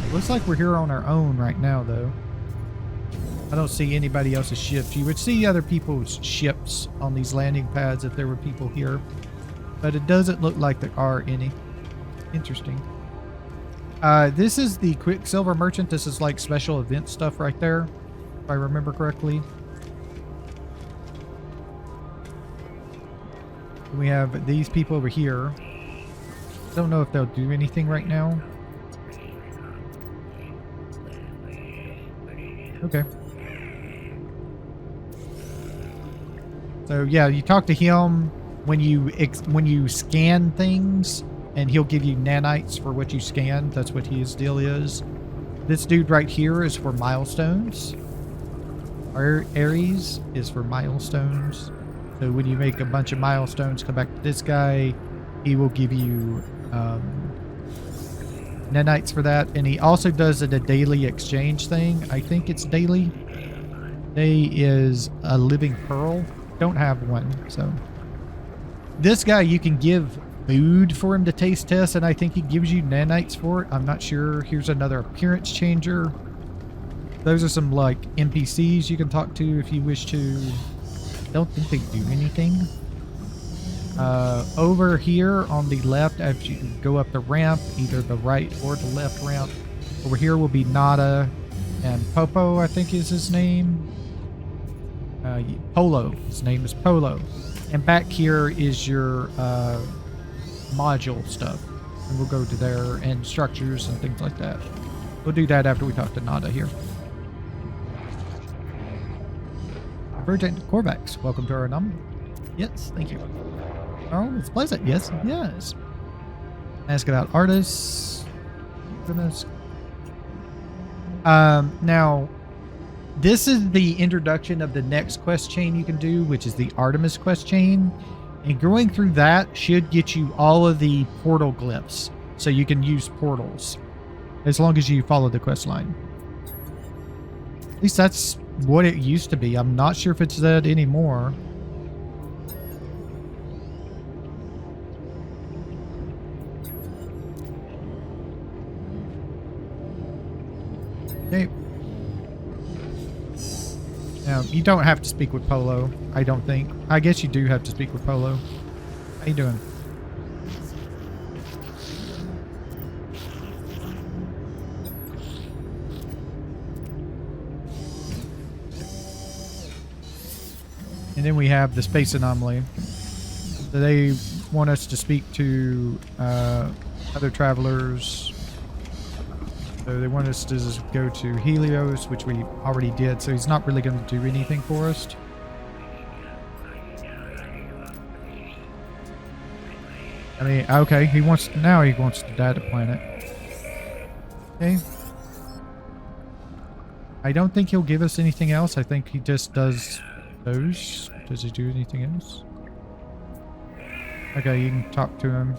it. Looks like we're here on our own right now, though. I don't see anybody else's ships. You would see other people's ships on these landing pads if there were people here. But it doesn't look like there are any. Interesting. This is the Quicksilver Merchant. This is like special event stuff right there, if I remember correctly. We have these people over here. Don't know if they'll do anything right now. Okay. So yeah, you talk to him when you scan things, and he'll give you nanites for what you scanned. That's what his deal is. This dude right here is for milestones. Our Ares is for milestones. So when you make a bunch of milestones, come back to this guy. He will give you nanites for that. And he also does it a daily exchange thing. I think it's daily. Day is a living pearl. Don't have one, so. This guy, you can give food for him to taste test, and I think he gives you nanites for it. I'm not sure. Here's another appearance changer. Those are some like NPCs you can talk to if you wish to. Don't think they do anything. Over here on the left, as you go up the ramp, either the right or the left ramp, over here will be Nada and Popo, I think is his name. Polo. His name is Polo. And back here is your module stuff. And we'll go to there, and structures and things like that. We'll do that after we talk to Nada here. Virgin Corvax, welcome to our Anomaly. Yes, thank you. Oh, it's pleasant. Yes, yes. Ask about artists. Goodness. Now, this is the introduction of the next quest chain you can do, which is the Artemis Quest chain. And going through that should get you all of the portal glyphs, so you can use portals as long as you follow the quest line. At least that's what it used to be. I'm not sure if it's that anymore. Okay. Now, you don't have to speak with Polo, I don't think. I guess you do have to speak with Polo. How you doing? And then we have the space anomaly. So they want us to speak to other travelers. So they want us to just go to Helios, which we already did. So he's not really going to do anything for us. I mean, okay, he wants to data planet. Okay. I don't think he'll give us anything else. I think he just does those. Does he do anything else? Okay, you can talk to him.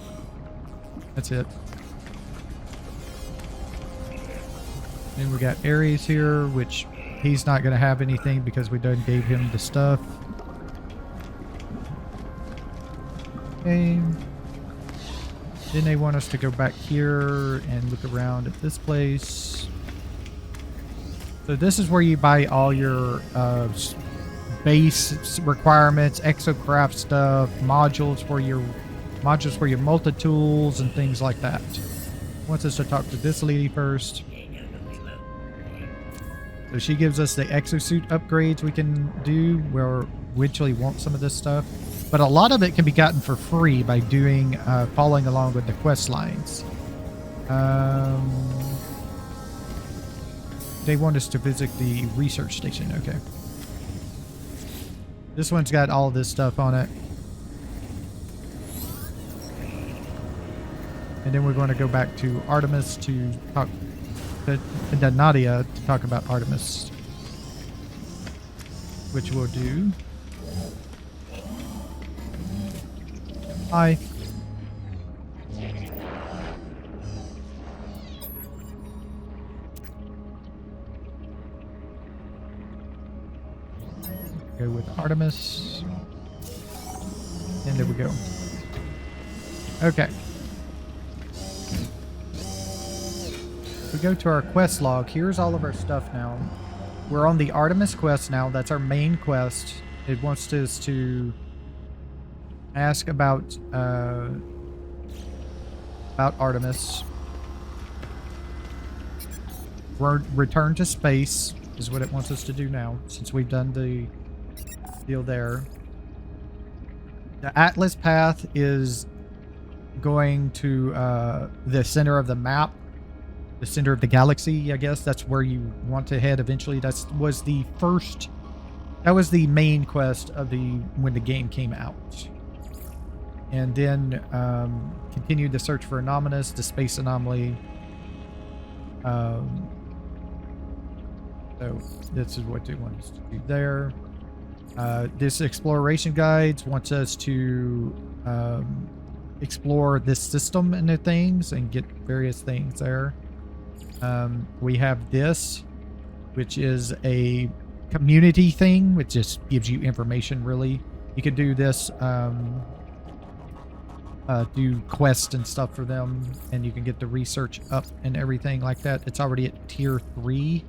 That's it. Then we got Ares here, which he's not going to have anything because we done gave him the stuff. Okay. Then they want us to go back here and look around at this place. So this is where you buy all your base requirements, exocraft stuff, modules for your multi-tools and things like that. Wants us to talk to this lady first. So she gives us the exosuit upgrades we can do. We'll eventually want some of this stuff. But a lot of it can be gotten for free by doing, following along with the quest lines. They want us to visit the research station. Okay. This one's got all this stuff on it. And then we're going to go back to Artemis to talk to Nadia to talk about Artemis, which we'll do. Hi. Go with Artemis. And there we go. Okay. We go to our quest log. Here's all of our stuff now. We're on the Artemis Quest now. That's our main quest. It wants us to ask about Artemis. Return to space is what it wants us to do now, since we've done the deal there. The Atlas path is going to the center of the map. The center of the galaxy, I guess. That's where you want to head eventually. That was the main quest of when the game came out. And then continued the search for Anomalous, the space anomaly. So this is what they want us to do there. This exploration guides wants us to explore this system and the things and get various things there. We have this, which is a community thing, which just gives you information, really. You can do this, do quests and stuff for them, and you can get the research up and everything like that. It's already at tier 3.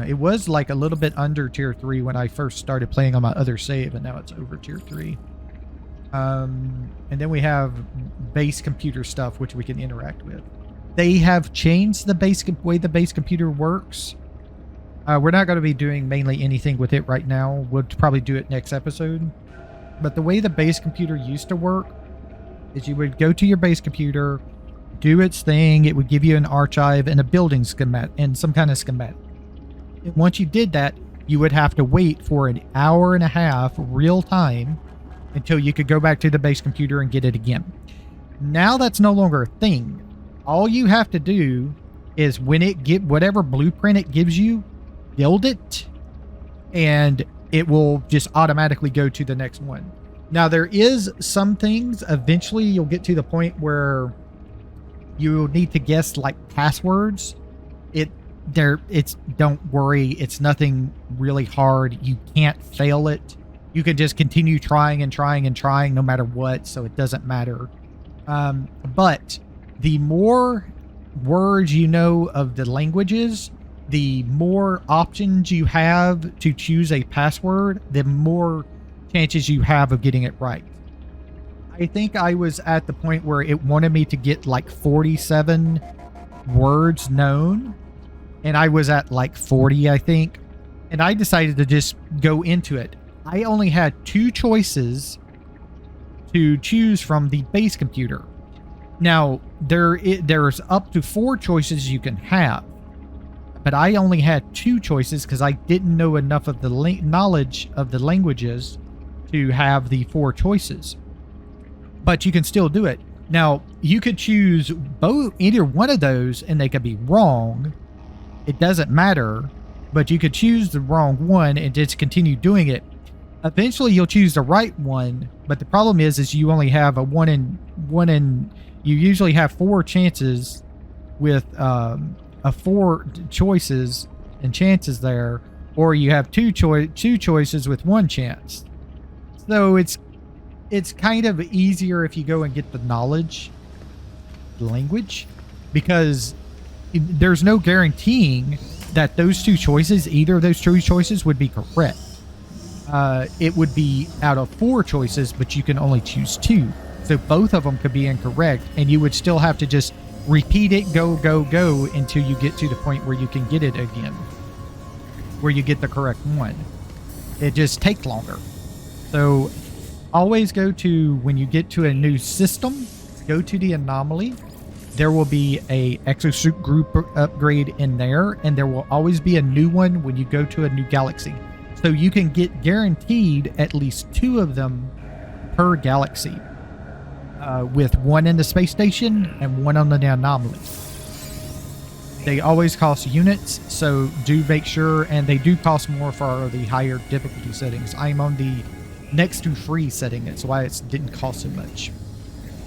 It was like a little bit under tier 3 when I first started playing on my other save, and now it's over tier 3. And then we have base computer stuff, which we can interact with. They have changed the way the base computer works. We're not going to be doing mainly anything with it right now. We'll probably do it next episode. But the way the base computer used to work is you would go to your base computer, do its thing. It would give you an archive and a building schematic and some kind of schematic. And once you did that, you would have to wait for an hour and a half real time until you could go back to the base computer and get it again. Now that's no longer a thing. All you have to do is when it get whatever blueprint it gives you, build it, and it will just automatically go to the next one. Now, there is some things, eventually you'll get to the point where you'll need to guess like passwords. Don't worry, it's nothing really hard. You can't fail it. You can just continue trying and trying and trying no matter what, so it doesn't matter. But the more words you know of the languages, the more options you have to choose a password, the more chances you have of getting it right. I think I was at the point where it wanted me to get like 47 words known, and I was at like 40, I think, and I decided to just go into it. I only had 2 choices to choose from the base computer. Now, there's up to 4 choices you can have, but I only had 2 choices because I didn't know enough of the knowledge of the languages to have the 4 choices. But you can still do it. Now, you could choose either one of those and they could be wrong. It doesn't matter, but you could choose the wrong one and just continue doing it. Eventually you'll choose the right one, but the problem is you only have a you usually have 4 chances with 4 choices and chances there, or you have two choices with 1 chance. So it's kind of easier if you go and get the language, because there's no guaranteeing that those 2 choices, either of those 2 choices, would be correct. It would be out of 4 choices, but you can only choose 2. So both of them could be incorrect, and you would still have to just repeat it, go until you get to the point where you can get it again, where you get the correct one. It just takes longer. So always go to, when you get to a new system, go to the Anomaly. There will be a exosuit group upgrade in there, and there will always be a new one when you go to a new galaxy. So you can get guaranteed at least 2 of them per galaxy, with 1 in the space station and 1 on the Anomaly. They always cost units, so do make sure, and they do cost more for the higher difficulty settings. I'm on the next to free setting. It's why it didn't cost so much.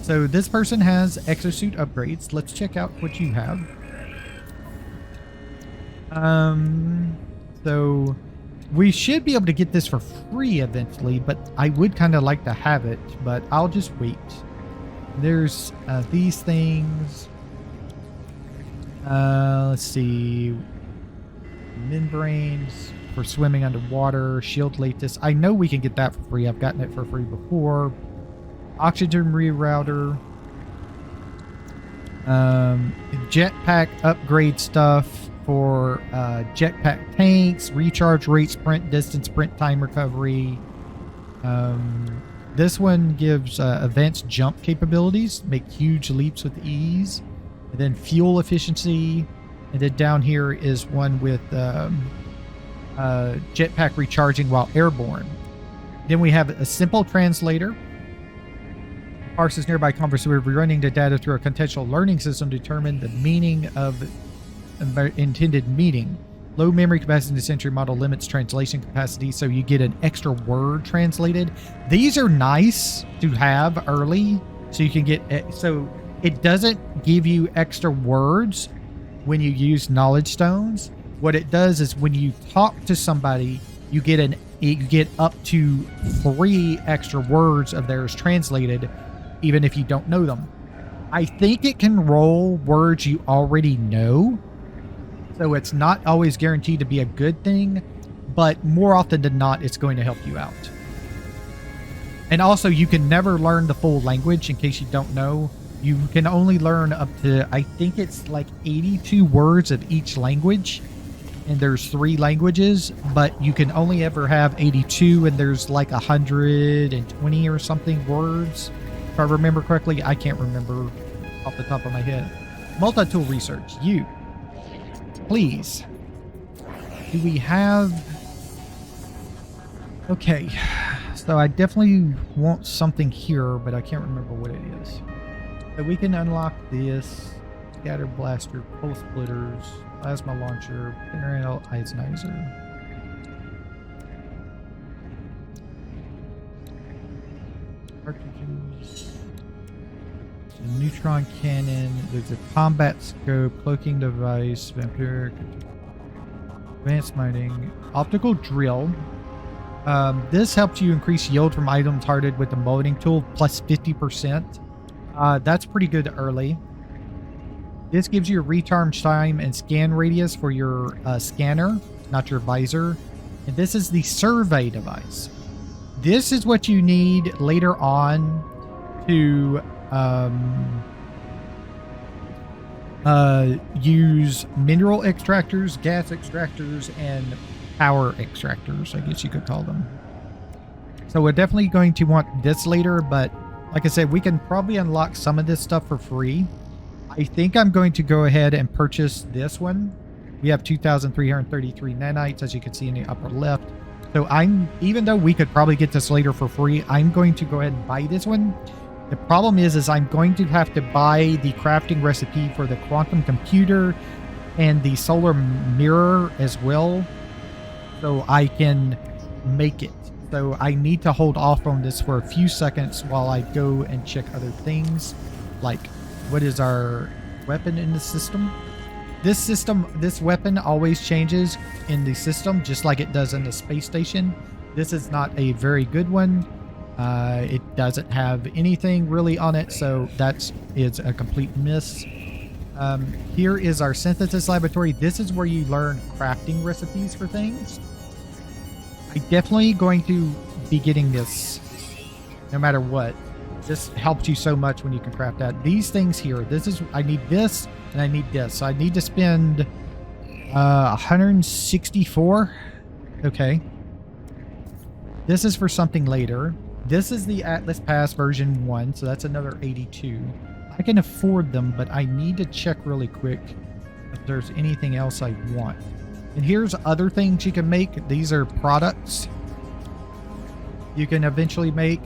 So this person has exosuit upgrades. Let's check out what you have. So we should be able to get this for free eventually, but I would kind of like to have it, but I'll just wait. There's these things. Let's see. Membranes for swimming underwater. Shield lattice. I know we can get that for free. I've gotten it for free before. Oxygen rerouter. Jetpack upgrade stuff for jetpack tanks. Recharge rate, sprint distance, sprint time recovery. This one gives advanced jump capabilities. Make huge leaps with ease. And then fuel efficiency. And then down here is one with jetpack recharging while airborne. Then we have a simple translator. Parses nearby conversation, running the data through a contextual learning system to determine the meaning of intended meaning. Low memory capacity in the Century model limits translation capacity, so you get an extra word translated. These are nice to have early, so you can get, so it doesn't give you extra words when you use knowledge stones. What it does is when you talk to somebody, you get up to 3 extra words of theirs translated, even if you don't know them. I think it can roll words you already know, so it's not always guaranteed to be a good thing, but more often than not, it's going to help you out. And also, you can never learn the full language. In case you don't know, you can only learn up to, I think it's like 82 words of each language, and there's 3 languages, but you can only ever have 82, and there's like 120 or something words. If I remember correctly, I can't remember off the top of my head. Multi-tool research, you. Please. Do we have... Okay. So I definitely want something here, but I can't remember what it is. So we can unlock this. Scatter blaster, pulse splitters, plasma launcher, mineral ionizer. A neutron cannon. There's a combat scope, cloaking device, vampire, advanced mining, optical drill. This helps you increase yield from items hardened with the molding tool plus 50%. That's pretty good early. This gives you a recharge time and scan radius for your scanner, not your visor. And this is the survey device. This is what you need later on to use mineral extractors, gas extractors, and power extractors, I guess you could call them. So we're definitely going to want this later, but like I said, we can probably unlock some of this stuff for free. I think I'm going to go ahead and purchase this one. We have 2,333 nanites, as you can see in the upper left. So even though we could probably get this later for free, I'm going to go ahead and buy this one. The problem is I'm going to have to buy the crafting recipe for the quantum computer and the solar mirror as well, so I can make it. So I need to hold off on this for a few seconds while I go and check other things, like what is our weapon in the system. This weapon always changes in the system, just like it does in the space station. This is not a very good one. It doesn't have anything really on it, so that is a complete miss. Here is our synthesis laboratory. This is where you learn crafting recipes for things. I'm definitely going to be getting this no matter what. This helps you so much when you can craft that. These things here, I need this and I need this. So I need to spend 164. Okay. This is for something later. This is the Atlas Pass version 1, so that's another 82. I can afford them, but I need to check really quick if there's anything else I want. And here's other things you can make. These are products you can eventually make.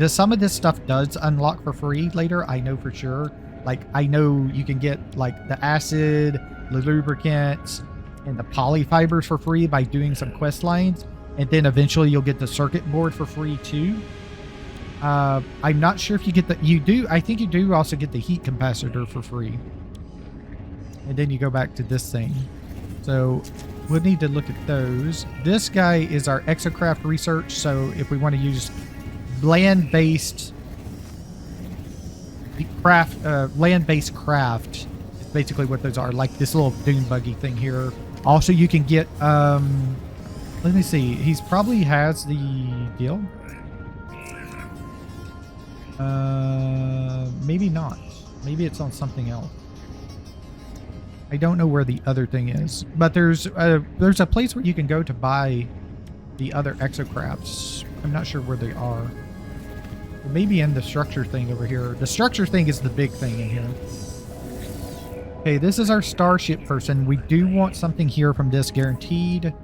Some of this stuff does unlock for free later, I know for sure. Like, I know you can get like the acid, the lubricants, and the polyfibers for free by doing some quest lines. And then eventually you'll get the circuit board for free too. I'm not sure if you get I think you do also get the heat capacitor for free. And then you go back to this thing. So we'll need to look at those. This guy is our exocraft research. So if we want to use land-based craft, it's basically what those are. Like this little dune buggy thing here. Also, you can get, let me see. He's probably has the deal. Maybe not. Maybe it's on something else. I don't know where the other thing is, but there's a place where you can go to buy the other exocrafts. I'm not sure where they are. Maybe in the structure thing over here. The structure thing is the big thing in here. Okay, this is our starship person. We do want something here from this guaranteed.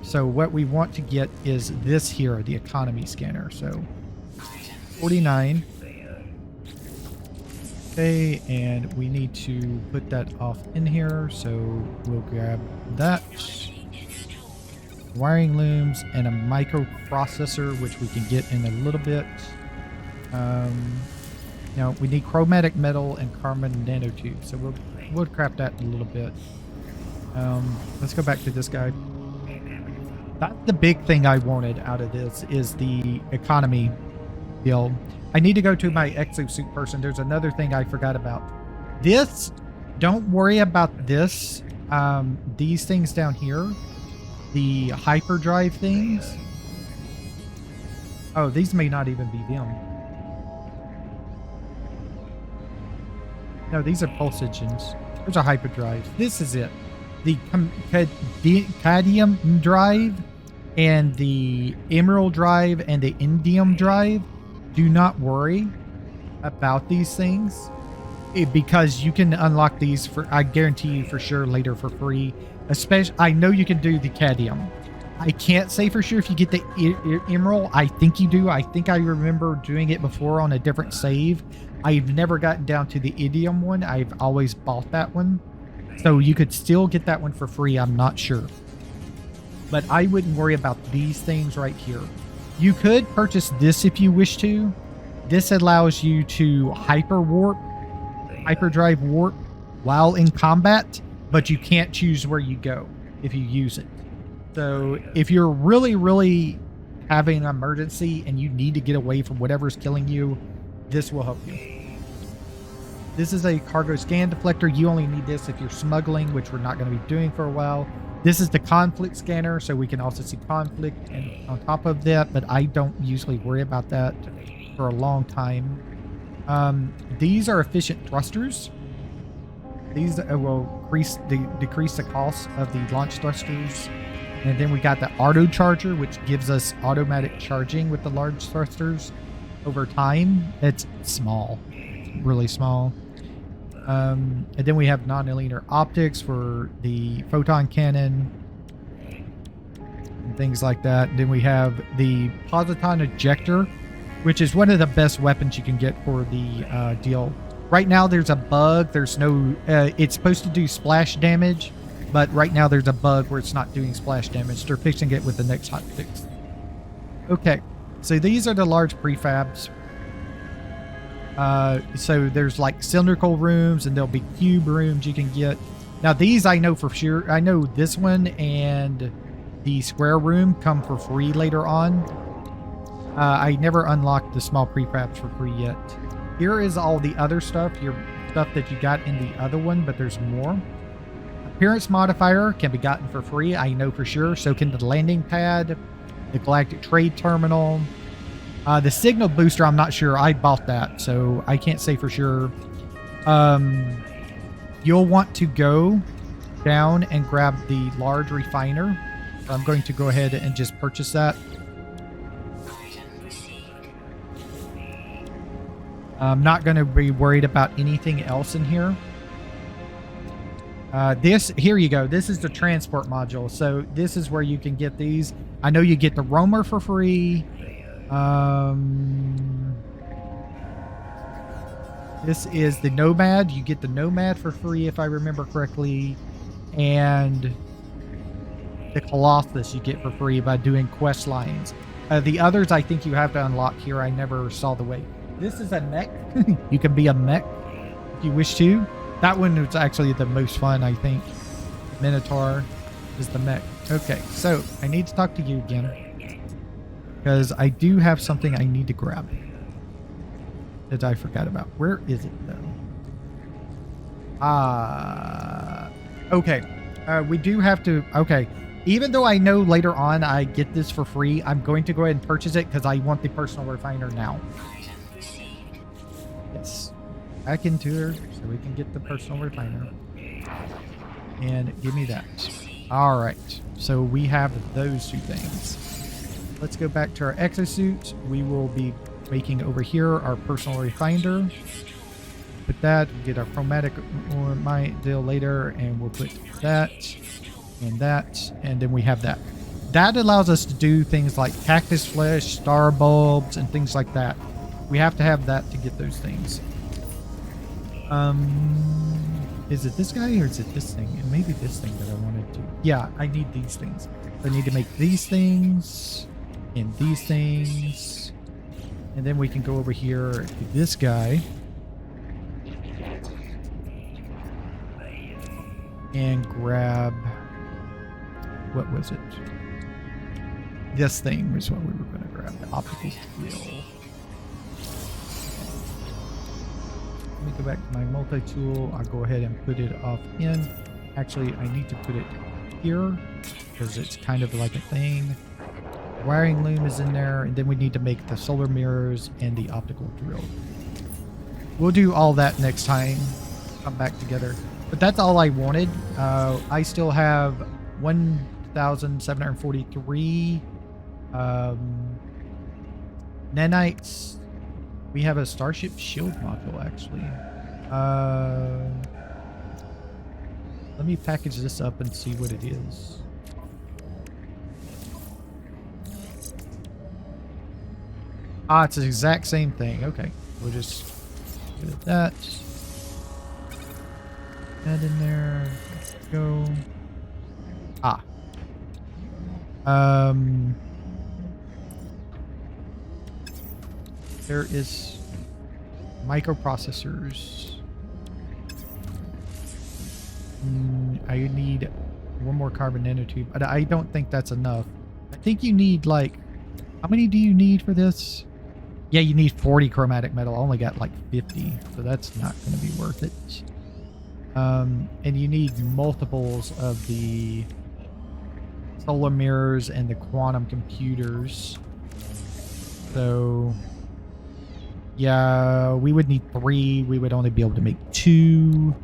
So what we want to get is this here, the economy scanner. So 49. Okay, and we need to put that off in here. So we'll grab that. Wiring looms and a microprocessor, which we can get in a little bit. Now we need chromatic metal and carbon nanotubes. So we'll craft that in a little bit. Let's go back to this guy. That's the big thing I wanted out of this is the economy deal. I need to go to my exosuit person. There's another thing I forgot about. This, don't worry about this. These things down here, the hyperdrive things. Oh, these may not even be them. No, these are pulse engines. There's a hyperdrive. This is it. The cadmium drive and the emerald drive and the indium drive, do not worry about these things because you can unlock these for, I guarantee you for sure, later for free. Especially, I know you can do the cadmium. I can't say for sure if you get the emerald. I think you do. I think I remember doing it before on a different save. I've never gotten down to the indium one. I've always bought that one. So you could still get that one for free. I'm not sure. But I wouldn't worry about these things right here. You could purchase this if you wish to. This allows you to hyperdrive warp while in combat, but you can't choose where you go if you use it. So if you're really, really having an emergency and you need to get away from whatever's killing you, this will help you. This is a cargo scan deflector. You only need this if you're smuggling, which we're not going to be doing for a while. This is the conflict scanner, so we can also see conflict and on top of that, but I don't usually worry about that for a long time. These are efficient thrusters. These will decrease the cost of the launch thrusters. And then we got the auto charger, which gives us automatic charging with the large thrusters over time. It's small, really small. And then we have non-linear optics for the photon cannon and things like that. And then we have the Positon ejector, which is one of the best weapons you can get for the deal. Right now there's a bug. There's no, it's supposed to do splash damage, but right now there's a bug where it's not doing splash damage. They're fixing it with the next hot fix. Okay, so these are the large prefabs. So there's like cylindrical rooms and there'll be cube rooms you can get. Now these I know for sure. I know this one and the square room come for free later on. I never unlocked the small prefabs for free yet. Here is all the other stuff, your stuff that you got in the other one, but there's more. Appearance modifier can be gotten for free, I know for sure. So can the landing pad, the galactic trade terminal. The signal booster, I'm not sure. I bought that, so I can't say for sure. You'll want to go down and grab the large refiner. I'm going to go ahead and just purchase that. I'm not going to be worried about anything else in here. Here you go. This is the transport module. So this is where you can get these. I know you get the roamer for free. This is the Nomad. You get the Nomad for free if I remember correctly. And the Colossus you get for free by doing quest lines. The others I think you have to unlock here. I never saw the way. This is a mech. You can be a mech if you wish to. That one was actually the most fun, I think. Minotaur is the mech. Okay, so I need to talk to you again. Because I do have something I need to grab that I forgot about. Where is it, though? Okay. We do have to... Okay. Even though I know later on I get this for free, I'm going to go ahead and purchase it because I want the personal refiner now. Yes. Back into her so we can get the personal refiner. And give me that. All right. So we have those two things. Let's go back to our exosuit. We will be making over here our personal refiner. Put that, get our chromatic deal later, and we'll put that and that, and then we have that. That allows us to do things like cactus flesh, star bulbs, and things like that. We have to have that to get those things. Is it this guy or is it this thing? It may be this thing that I wanted to. Yeah, I need these things. I need to make these things and these things. And then we can go over here to this guy. And grab... What was it? This thing was what we were going to grab. The optical wheel. Let me go back to my multi-tool. I'll go ahead and put it off in. Actually, I need to put it here because it's kind of like a thing. Wiring loom is in there, and then we need to make the solar mirrors and the optical drill. We'll do all that next time. Come back together. But that's all I wanted. I still have 1,743 nanites. We have a Starship Shield module, actually. Let me package this up and see what it is. Ah, it's the exact same thing. Okay, we'll just put that. That in there. Let's go. Ah. There is microprocessors. I need one more carbon nanotube, but I don't think that's enough. I think you need like, how many do you need for this? Yeah, you need 40 chromatic metal. I only got like 50, so that's not going to be worth it. And you need multiples of the solar mirrors and the quantum computers. So, yeah, we would need 3. We would only be able to make 2.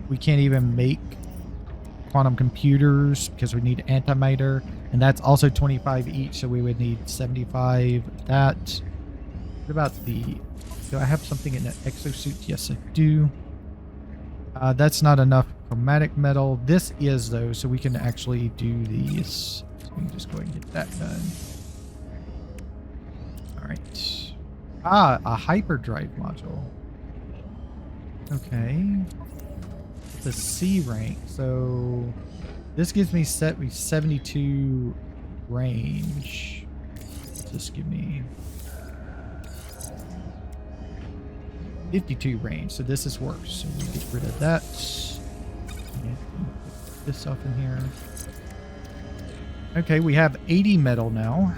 We can't even make quantum computers because we need antimatter, and that's also 25 each, so we would need 75 of that. What about the... Do I have something in an exosuit? Yes, I do. That's not enough chromatic metal. This is, though, so we can actually do these. So we can just go ahead and get that done. Alright. A hyperdrive module. Okay. The C rank. So this gives me 72 range. Just give me 52 range. So this is worse. So we get rid of that. And put this up in here. Okay, we have 80 metal now.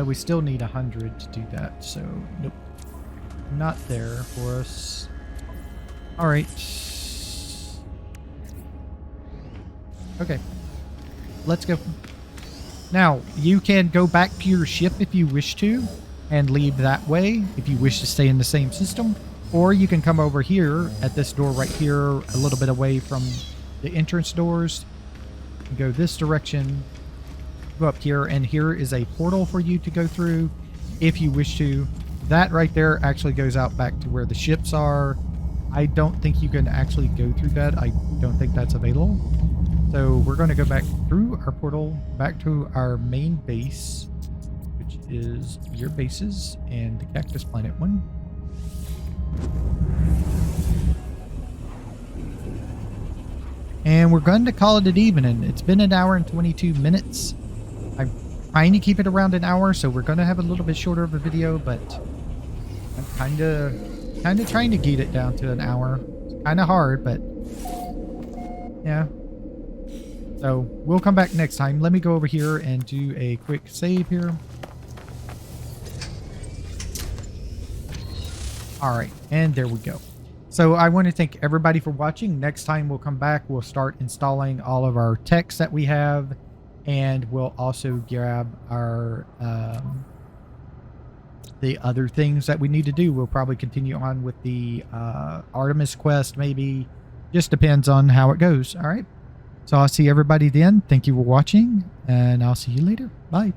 We still need 100 to do that. So nope, not there for us. All right. Okay. Let's go. Now, you can go back to your ship if you wish to and leave that way if you wish to stay in the same system. Or you can come over here at this door right here, a little bit away from the entrance doors. Go this direction. Go up here, and here is a portal for you to go through if you wish to. That right there actually goes out back to where the ships are. I don't think you can actually go through that. I don't think that's available. So we're going to go back through our portal, back to our main base, which is your bases and the Cactus Planet one. And we're going to call it an evening. It's been an hour and 22 minutes. I'm trying to keep it around an hour, so we're going to have a little bit shorter of a video, but I'm kind of trying to get it down to an hour. It's kind of hard, but yeah. So we'll come back next time. Let me go over here and do a quick save here. All right, and there we go. So I want to thank everybody for watching. Next time we'll come back, we'll start installing all of our techs that we have, and we'll also grab our the other things that we need to do. We'll probably continue on with the Artemis Quest, maybe. Just depends on how it goes. All right. So I'll see everybody then. Thank you for watching, and I'll see you later. Bye.